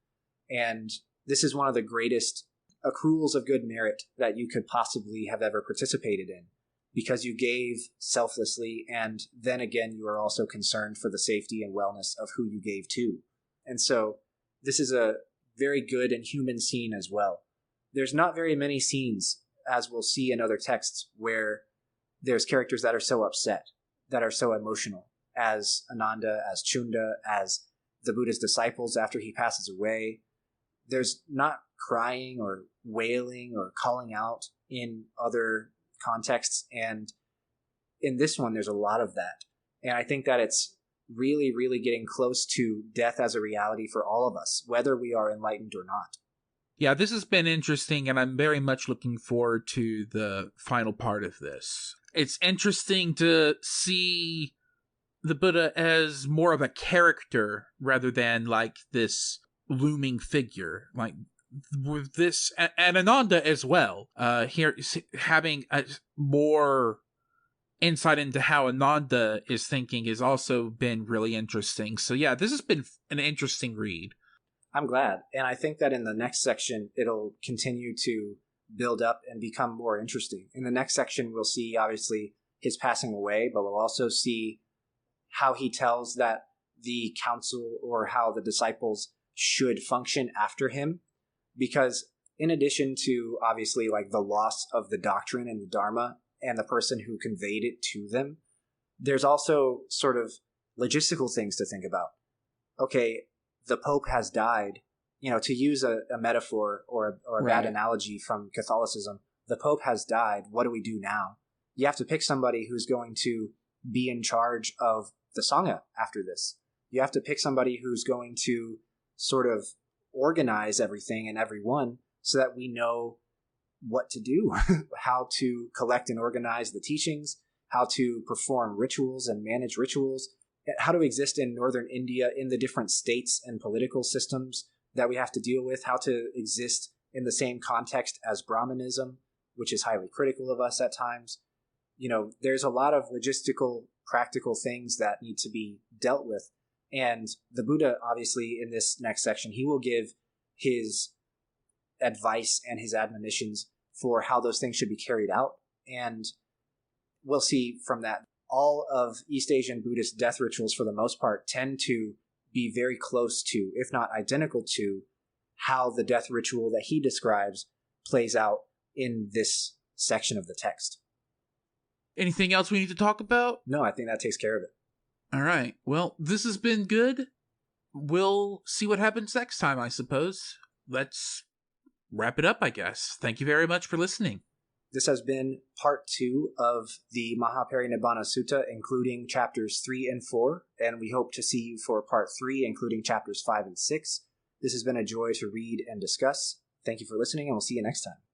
And this is one of the greatest accruals of good merit that you could possibly have ever participated in, because you gave selflessly, and then again, you are also concerned for the safety and wellness of who you gave to. And so this is a very good and human scene as well. There's not very many scenes, as we'll see in other texts, where there's characters that are so upset, that are so emotional, as Ananda, as Chunda, as the Buddha's disciples after he passes away. There's not crying or wailing or calling out in other contexts, and in this one there's a lot of that. And I think that it's really, really getting close to death as a reality for all of us, whether we are enlightened or not. Yeah, this has been interesting, and I'm very much looking forward to the final part of this. It's interesting to see the Buddha as more of a character rather than like this looming figure. Like with this, and Ananda as well, here having a more insight into how Ananda is thinking has also been really interesting. So yeah, this has been an interesting read. I'm glad. And I think that in the next section, it'll continue to build up and become more interesting. In the next section, we'll see, obviously, his passing away, but we'll also see how he tells that the council or how the disciples should function after him. Because in addition to obviously like the loss of the doctrine and the Dharma and the person who conveyed it to them, there's also sort of logistical things to think about. Okay, the Pope has died. To use a metaphor or a bad analogy from Catholicism, the Pope has died. What do we do now? You have to pick somebody who's going to be in charge of the Sangha after this. You have to pick somebody who's going to sort of organize everything and everyone so that we know what to do, how to collect and organize the teachings, how to perform rituals and manage rituals, how to exist in northern India in the different states and political systems that we have to deal with, how to exist in the same context as Brahmanism, which is highly critical of us at times. There's a lot of logistical, practical things that need to be dealt with. And the Buddha, obviously, in this next section, he will give his advice and his admonitions for how those things should be carried out. And we'll see from that, all of East Asian Buddhist death rituals, for the most part, tend to be very close to, if not identical to, how the death ritual that he describes plays out in this section of the text. Anything else we need to talk about? No, I think that takes care of it. All right. Well, this has been good. We'll see what happens next time, I suppose. Let's wrap it up, I guess. Thank you very much for listening. This has been part 2 of the Mahaparinibbana Sutta, including chapters 3 and 4, and we hope to see you for part 3, including chapters 5 and 6. This has been a joy to read and discuss. Thank you for listening, and we'll see you next time.